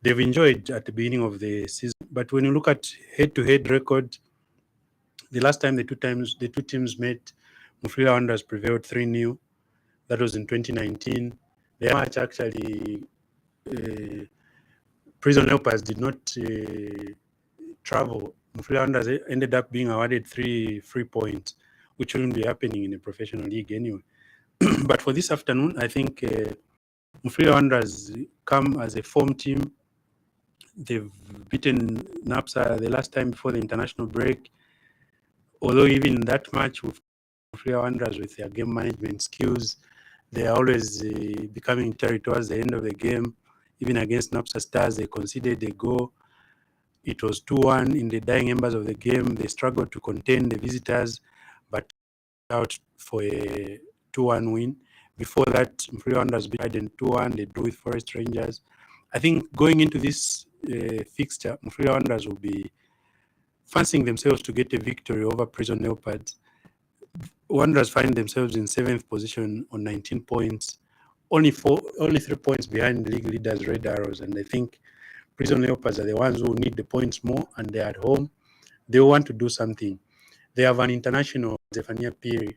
they've enjoyed at the beginning of the season. But when you look at head-to-head record, the last time the two teams met, Mufulira Wanderers prevailed 3-0. That was in 2019. The match actually, Prison Leopards did not travel. Mufulira Wanderers ended up being awarded 3 free points, which wouldn't be happening in a professional league anyway. But for this afternoon, I think Mufulira Wanderers come as a form team. They've beaten NAPSA the last time before the international break. Although even that match with Mufulira Wanderers, with their game management skills, they are always becoming terry towards the end of the game. Even against NAPSA Stars, they conceded a goal. It was 2-1 in the dying embers of the game. They struggled to contain the visitors, but out for a 2-1 win. Before that, Mufulira Wanderers beat Trident 2-1. They drew with Forest Rangers. I think going into this fixture, Mufulira Wanderers will be fancying themselves to get a victory over Prison Leopards. Wanderers find themselves in 7th position on 19 points, only 3 points behind the league leaders Red Arrows. And I think Prison Leopards are the ones who need the points more, and they're at home. They want to do something. They have an international, Zephania Piri,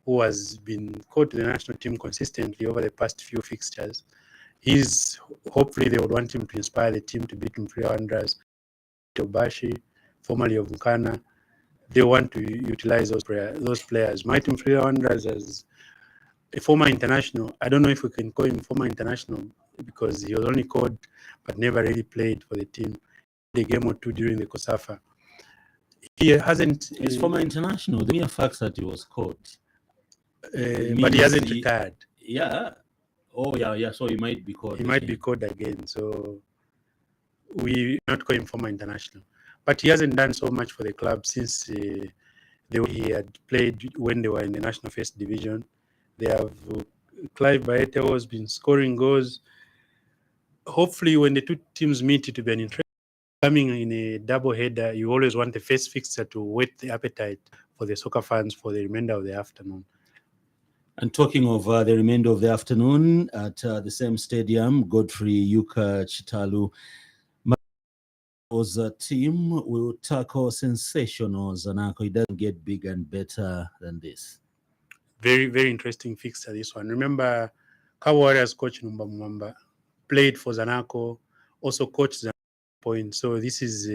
who has been called to the national team consistently over the past few fixtures. Hopefully they would want him to inspire the team to beat Mufulira Wanderers. Tobashi, formerly of Mukana, they want to utilize those players. Mighty Mufulira Wanderers as a former international. I don't know if we can call him former international because he was only called but never really played for the team. The game or two during the COSAFA. He hasn't. He's former international. The mere fact that he was caught. But he hasn't retired. Yeah. Oh, yeah. So he might be called. He might be called again. So we not call him former international. But he hasn't done so much for the club since he had played when they were in the national first division. They have Clive Baete has been scoring goals. Hopefully, when the two teams meet, it will be an interesting. Coming in a double header, you always want the first fixture to whet the appetite for the soccer fans for the remainder of the afternoon. And talking of the remainder of the afternoon at the same stadium, Godfrey Yuka Chitalu team will tackle sensational Zanaco. It doesn't get bigger and better than this. Very, very interesting fixture, this one. Remember, Kawa Warriors coach Numba Mwamba played for Zanaco, also coached Zanaco point. So this is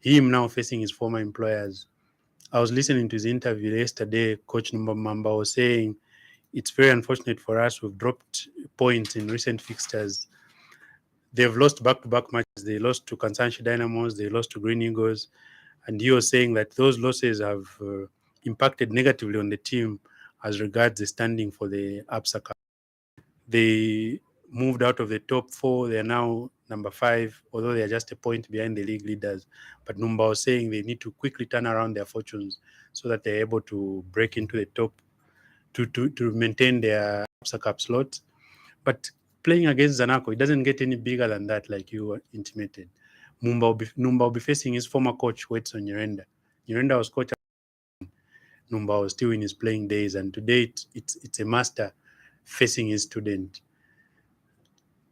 him now facing his former employers. I was listening to his interview yesterday. Coach Numba Mwamba was saying, it's very unfortunate for us. We've dropped points in recent fixtures. They've lost back-to-back matches. They lost to Kansanshi Dynamos. They lost to Green Eagles. And he was saying that those losses have impacted negatively on the team as regards the standing for the APSA Cup. They moved out of the top 4. They are now number 5, although they are just a point behind the league leaders. But Numba was saying they need to quickly turn around their fortunes so that they're able to break into the top to maintain their APSA Cup slot. But playing against Zanaco, it doesn't get any bigger than that, like you intimated. Numba will be facing his former coach, Wetson Nyirenda. Nyirenda was coach. Numba was still in his playing days, and today it's a master facing his student.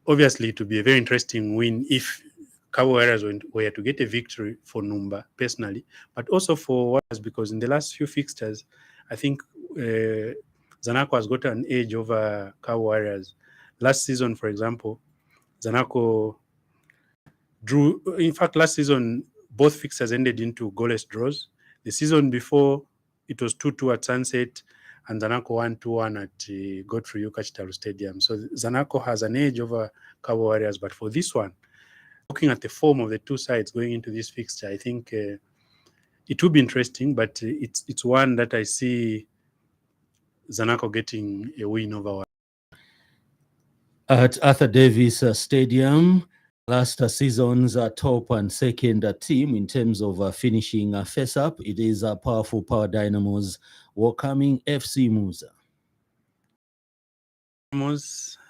Obviously, it would be a very interesting win if Kawa Warriors were to get a victory for Numba personally, but also for Warriors, because in the last few fixtures, I think Zanaco has got an edge over Kawa Warriors. Last season, for example, Zanaco drew. In fact, last season, both fixtures ended into goalless draws. The season before, it was 2-2 at Sunset, and Zanaco won 2-1 at Godfrey Yuka Chitalu Stadium. So Zanaco has an edge over Kawa Warriors. But for this one, looking at the form of the two sides going into this fixture, I think it will be interesting, but it's one that I see Zanaco getting a win over. At Arthur Davis Stadium, last season's top and second team in terms of finishing face up, it is Powerful Power Dynamos welcoming FC Muza.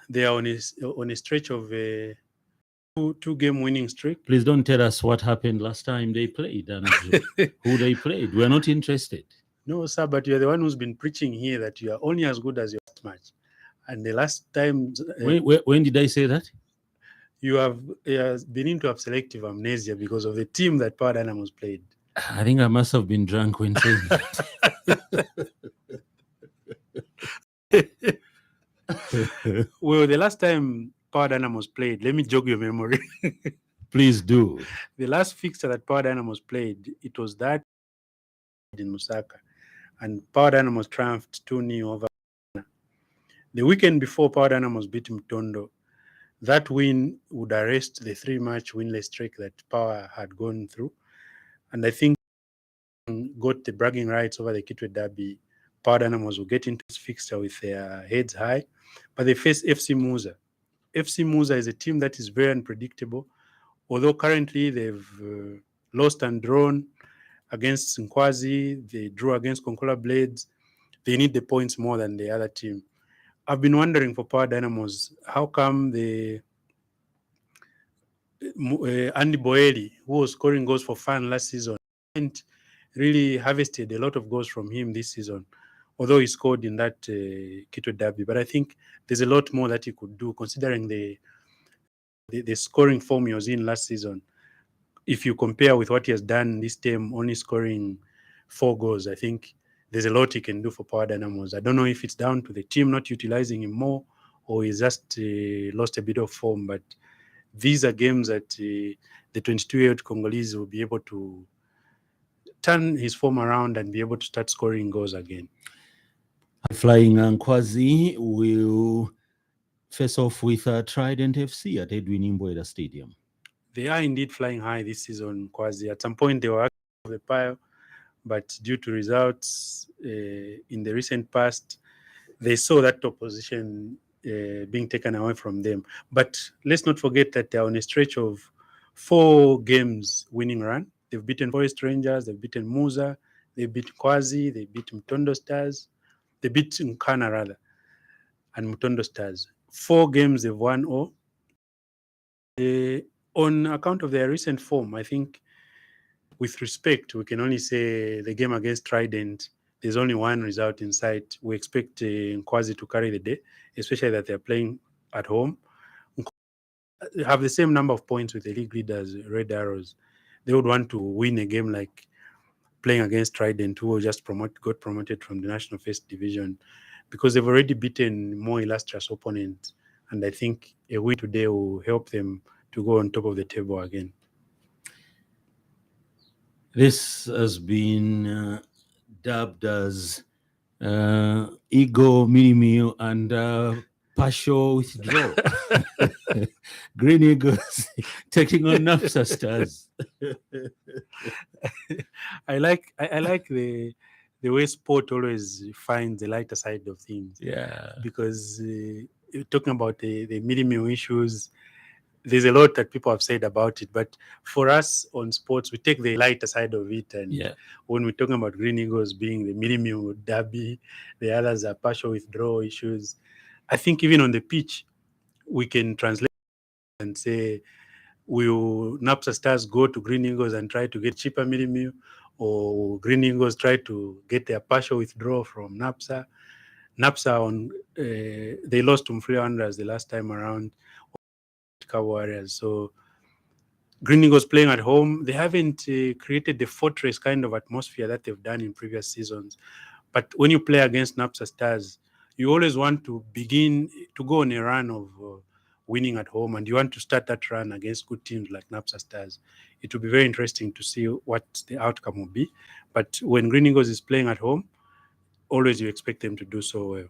They are on a stretch of a two-game winning streak. Please don't tell us what happened last time they played and who they played. We're not interested. No, sir, but you're the one who's been preaching here that you are only as good as your last match. And the last time When did I say that? you have beginning to have selective amnesia because of the team that Power Dynamos played. I think I must have been drunk when saying that. Well, the last time Power Dynamos played, let me jog your memory. Please do. The last fixture that Power Dynamos played, it was that in Lusaka, and Power Dynamos triumphed 2-0 over. The weekend before, Power Dynamos beat Mtondo. That win would arrest the 3-match winless streak that Power had gone through, and I think got the bragging rights over the Kitwe Derby. Power Dynamos will get into this fixture with their heads high, but they face FC Muza. FC Muza is a team that is very unpredictable, although currently they've lost and drawn against Nkwazi, they drew against Konkola Blades. They need the points more than the other team. I've been wondering for Power Dynamos, how come the Andy Boeli, who was scoring goals for fun last season, and really harvested a lot of goals from him this season, although he scored in that Kitwe Derby. But I think there's a lot more that he could do, considering the scoring form he was in last season. If you compare with what he has done this term, only scoring 4 goals, I think there's a lot he can do for Power Dynamos. I don't know if it's down to the team not utilizing him more, or he's just lost a bit of form. But these are games that the 22-year-old Congolese will be able to turn his form around and be able to start scoring goals again. Flying Nkwazi will face off with Trident FC at Edwin Imbweda Stadium. They are indeed flying high this season, Nkwazi. At some point, they were of the pile, but due to results in the recent past, they saw that opposition being taken away from them. But let's not forget that they're on a stretch of 4 games winning run. They've beaten Forest Rangers, they've beaten Muza, they beat Nkwazi, they beat Mtondo Stars, they beat Nkana rather, and Mtondo Stars. 4 games they've won all. On account of their recent form, I think with respect, we can only say the game against Trident, there's only one result in sight. We expect Nkwazi to carry the day, especially that they're playing at home. They have the same number of points with the league leaders, Red Arrows. They would want to win a game like playing against Trident, who just got promoted from the National First Division, because they've already beaten more illustrious opponents. And I think a win today will help them to go on top of the table again. This has been dubbed as ego, mini meal, and partial withdrawal. Green Eagles taking on NAPSA Stars. I like the way sport always finds the lighter side of things. Yeah. Because talking about the mini meal issues, there's a lot that people have said about it, but for us on sports, we take the lighter side of it. And when we're talking about Green Eagles being the mini-meal derby, the others are partial withdrawal issues. I think even on the pitch, we can translate and say, will NAPSA Stars go to Green Eagles and try to get cheaper mini-meal, or Green Eagles try to get their partial withdrawal from NAPSA? NAPSA, they lost to Mfulira Wanderers the last time around. Warriors. So Green Eagles playing at home, they haven't created the fortress kind of atmosphere that they've done in previous seasons. But when you play against NAPSA Stars, you always want to begin to go on a run of winning at home, and you want to start that run against good teams like NAPSA Stars. It will be very interesting to see what the outcome will be. But when Green Eagles is playing at home, always you expect them to do so well.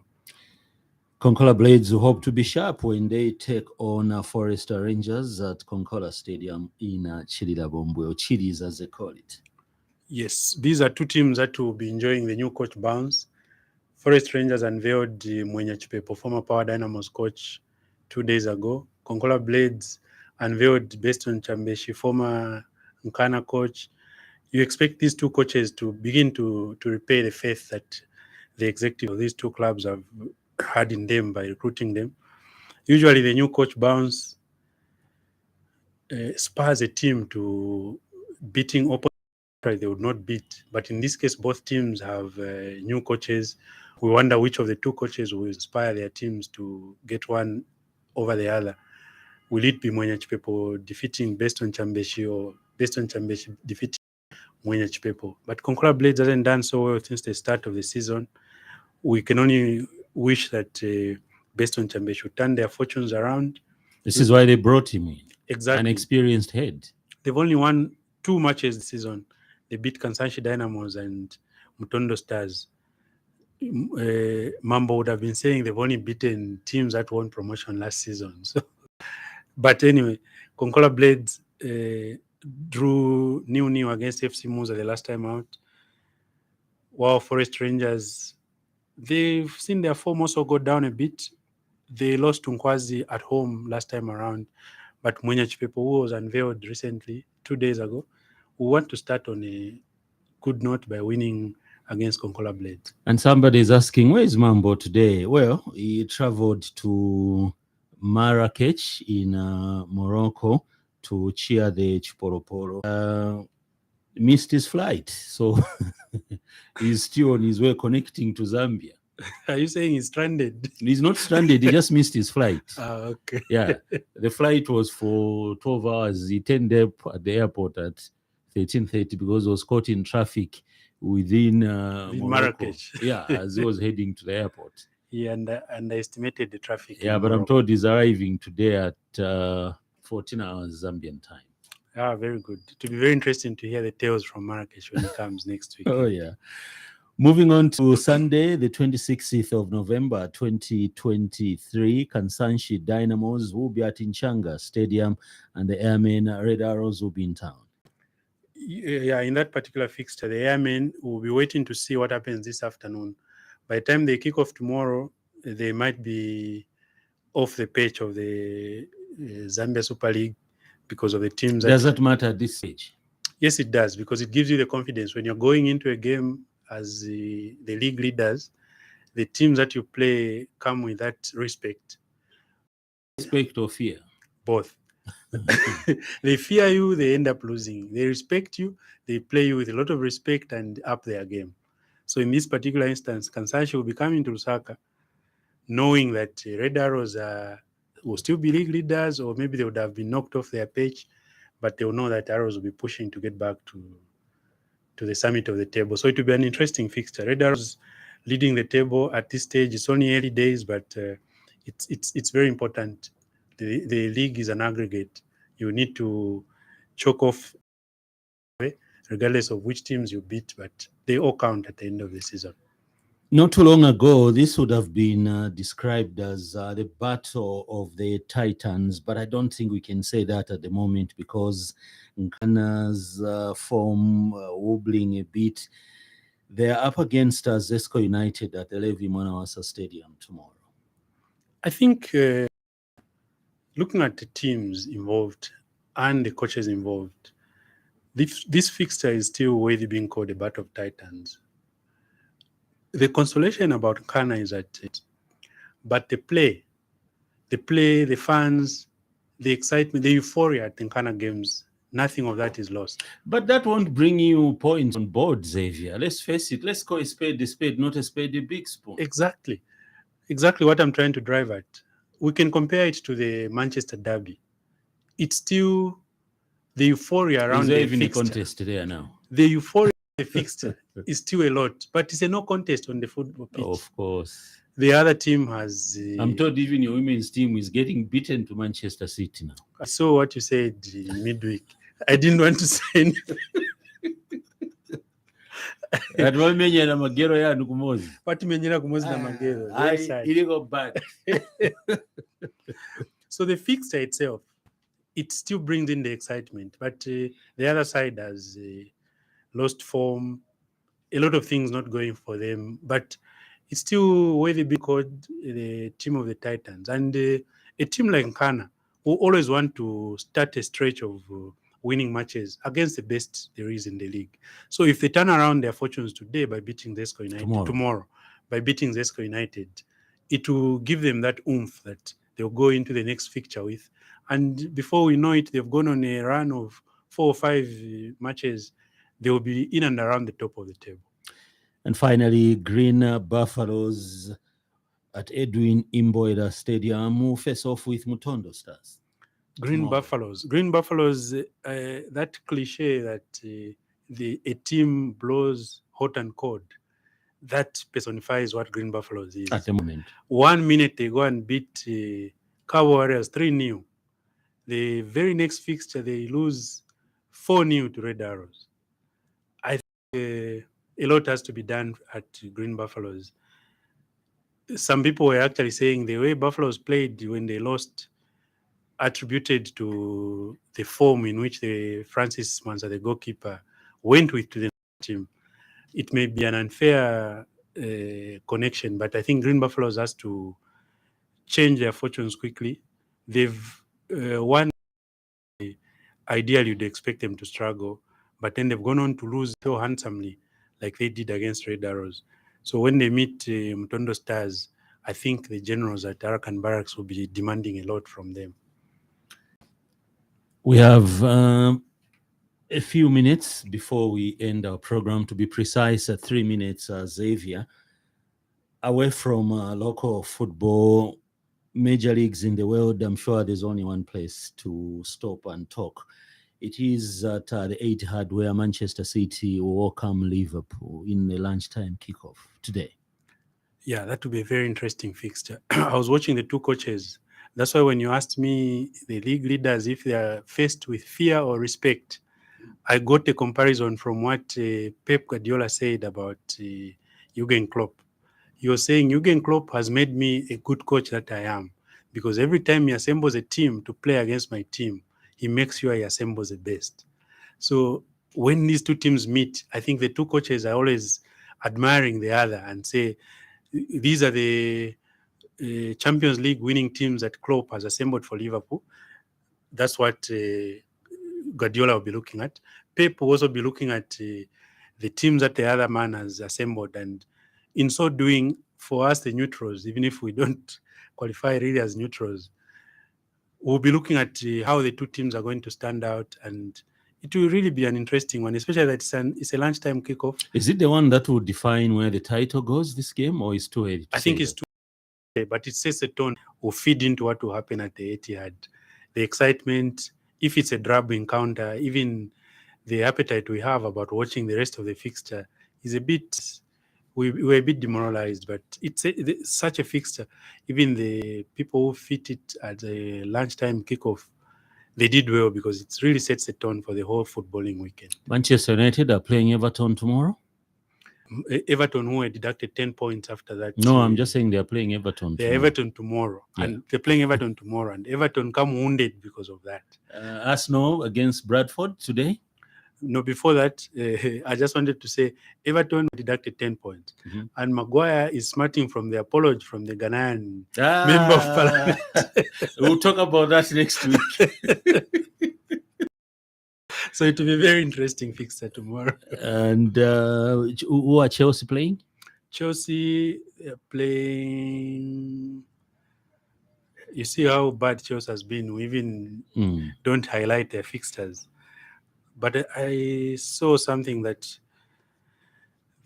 Konkola Blades hope to be sharp when they take on Forest Rangers at Konkola Stadium in Chililabombo, or Chilis as they call it. Yes, these are 2 teams that will be enjoying the new coach bounce. Forest Rangers unveiled Mwenya Chipepo, former Power Dynamos coach, 2 days ago. Konkola Blades unveiled Beston Chambeshi, former Nkana coach. You expect these 2 coaches to begin to repay the faith that the executive of these 2 clubs have had in them by recruiting them. Usually the new coach bounce spurs a team to beating opponents they would not beat. But in this case, both teams have new coaches. We wonder which of the two coaches will inspire their teams to get one over the other. Will it be Mwenya Chipepo defeating Beston Chambeshi or Beston Chambeshi defeating Mwenya Chipepo? But Konkola Blades hasn't done so well since the start of the season. We can only wish that Beston Chambeshi should turn their fortunes around. This is why they brought him in. Exactly. An experienced head. They've only won 2 matches this season. They beat Kansanshi Dynamos and Mutondo Stars. Mambo would have been saying they've only beaten teams that won promotion last season. So, but anyway, Konkola Blades drew 0-0 against FC Muza the last time out. While Forest Rangers, they've seen their form also go down a bit. They lost to Nkwazi at home last time around. But Mwenya Chipepo, who was unveiled recently, 2 days ago, we want to start on a good note by winning against Konkola Blades. And somebody is asking, where is Mambo today? Well, he traveled to Marrakech in Morocco to cheer the Chiporoporo. Missed his flight, so he's still on his way connecting to Zambia. Are you saying he's stranded? He's not stranded, he just missed his flight. Okay. Yeah, the flight was for 12 hours. He turned up at the airport at 13:30 because he was caught in traffic within Marrakech. Yeah, as he was heading to the airport. He underestimated the traffic. Yeah, but I'm told he's arriving today at 14 hours Zambian time. Ah, very good. It will be very interesting to hear the tales from Marrakech when he comes next week. Oh, yeah. Moving on to Sunday, the 26th of November, 2023, Kansanshi Dynamos will be at Inchanga Stadium and the Airmen Red Arrows will be in town. Yeah, in that particular fixture, the Airmen will be waiting to see what happens this afternoon. By the time they kick off tomorrow, they might be off the pitch of the Zambia Super League because of the teams. Does that matter at this stage? Yes, it does, because it gives you the confidence when you're going into a game as the league leaders. The teams that you play come with that respect. Respect or fear? Both. They fear you, they end up losing. They respect you, they play you with a lot of respect and up their game. So in this particular instance, Kansanshi will be coming to Lusaka knowing that Red Arrows will still be league leaders, or maybe they would have been knocked off their pitch, but they will know that Arrows will be pushing to get back to the summit of the table. So it will be an interesting fixture. Red Arrows leading the table at this stage. It's only early days, but it's very important. The league is an aggregate. You need to choke off regardless of which teams you beat, but they all count at the end of the season. Not too long ago, this would have been described as the battle of the Titans, but I don't think we can say that at the moment because Nkana's form wobbling a bit. They're up against Zesco United at the Levi Mwanawasa Stadium tomorrow. I think looking at the teams involved and the coaches involved, this fixture is still worthy being called a battle of Titans. The consolation about Nkana is that but the play, the fans, the excitement, the euphoria at the Nkana games, nothing of that is lost. But that won't bring you points on board, Xavier. Let's face it. Let's call a spade, not a spade, a big spoon. Exactly what I'm trying to drive at. We can compare it to the Manchester Derby. It's still the euphoria around the even fixture. A contest there now. The euphoria of the fixture is still a lot, but it's a no contest on the football pitch. Of course. The other team has... I'm told even your women's team is getting beaten to Manchester City now. I saw what you said in midweek. I didn't want to say anything. But Menyera Kumozi na Magero. Bad. So the fixture itself, it still brings in the excitement, but the other side has lost form, a lot of things not going for them, but it's still worthy being called the team of the Titans. And a team like Nkana will always want to start a stretch of winning matches against the best there is in the league. So if they turn around their fortunes today by beating Zesco United tomorrow by beating Zesco United, it will give them that oomph that they'll go into the next fixture with. And before we know it, they've gone on a run of 4 or 5 matches. They will be in and around the top of the table. And finally, Green Buffaloes at Edwin Imboida Stadium will face off with Mutondo Stars. Green tomorrow. Buffaloes, that cliche that a team blows hot and cold, that personifies what Green Buffaloes is. At the moment. 1 minute they go and beat Cow Warriors 3-0. The very next fixture they lose 4-0 to Red Arrows. I think a lot has to be done at Green Buffaloes. Some people were actually saying the way Buffaloes played when they lost attributed to the form in which the Francis Manza, the goalkeeper, went with to the team. It may be an unfair connection, but I think Green Buffaloes has to change their fortunes quickly. They've won. Ideally, you'd expect them to struggle, but then they've gone on to lose so handsomely, like they did against Red Arrows. So when they meet Mutondo Stars, I think the generals at Arakan Barracks will be demanding a lot from them. We have a few minutes before we end our program. To be precise, 3 minutes, Xavier. Away from local football, major leagues in the world, I'm sure there's only one place to stop and talk. It is at the Etihad, where Manchester City will welcome Liverpool in the lunchtime kickoff today. Yeah, that would be a very interesting fixture. I was watching the two coaches. That's why when you asked me, the league leaders, if they are faced with fear or respect, I got a comparison from what Pep Guardiola said about Jurgen Klopp. He was saying, Jurgen Klopp has made me a good coach that I am, because every time he assembles a team to play against my team, he makes sure he assembles the best. So when these two teams meet, I think the two coaches are always admiring the other and say, these are the Champions League winning teams that Klopp has assembled for Liverpool. That's what Guardiola will be looking at. Pep will also be looking at the teams that the other man has assembled. And in so doing, for us, the neutrals, even if we don't qualify really as neutrals, we'll be looking at how the two teams are going to stand out. And it will really be an interesting one, especially that it's a lunchtime kickoff. Is it the one that will define where the title goes this game, or is too early to I think say it's that? too early, but it sets a tone, will feed into what will happen at the Etihad. The excitement, if it's a drab encounter, even the appetite we have about watching the rest of the fixture is a bit, we're a bit demoralized, but it's such a fixture. Even the people who fit it at the lunchtime kickoff, they did well, because it really sets a tone for the whole footballing weekend. Manchester United are playing Everton tomorrow? Everton, who were deducted 10 points after that. No, I'm just saying they're playing Everton They're tomorrow. Everton tomorrow, Yeah. and they're playing Everton tomorrow, and Everton come wounded because of that. Arsenal against Bradford today? No, before that, I just wanted to say Everton deducted 10 points, Mhm. and Maguire is smarting from the apology from the Ghanaian member of parliament. We'll talk about that next week. So it will be a very interesting fixture tomorrow. And who are Chelsea playing? Chelsea playing. You see how bad Chelsea has been. We even don't highlight their fixtures. But I saw something that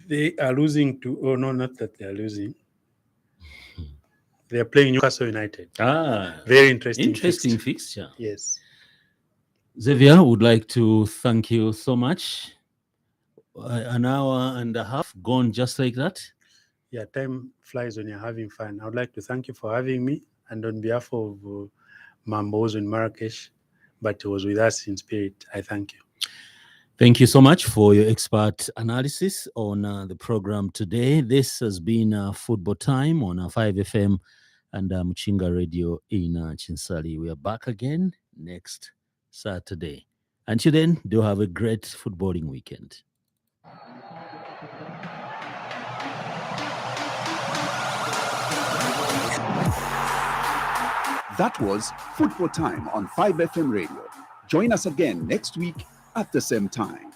they are losing to. Oh no, not that they are losing. They are playing Newcastle United. Very interesting fixture. Yes. Xavier, would like to thank you so much. An hour and a half gone just like that. Yeah, time flies when you're having fun. I would like to thank you for having me, and on behalf of Mambozo in Marrakesh, but he was with us in spirit, I thank you. Thank you so much for your expert analysis on the program today. This has been Football Time on 5FM and Mchinga Radio in Chinsali. We are back again next Saturday. Until then, do have a great footballing weekend. That was Football Time on 5FM Radio. Join us again next week at the same time.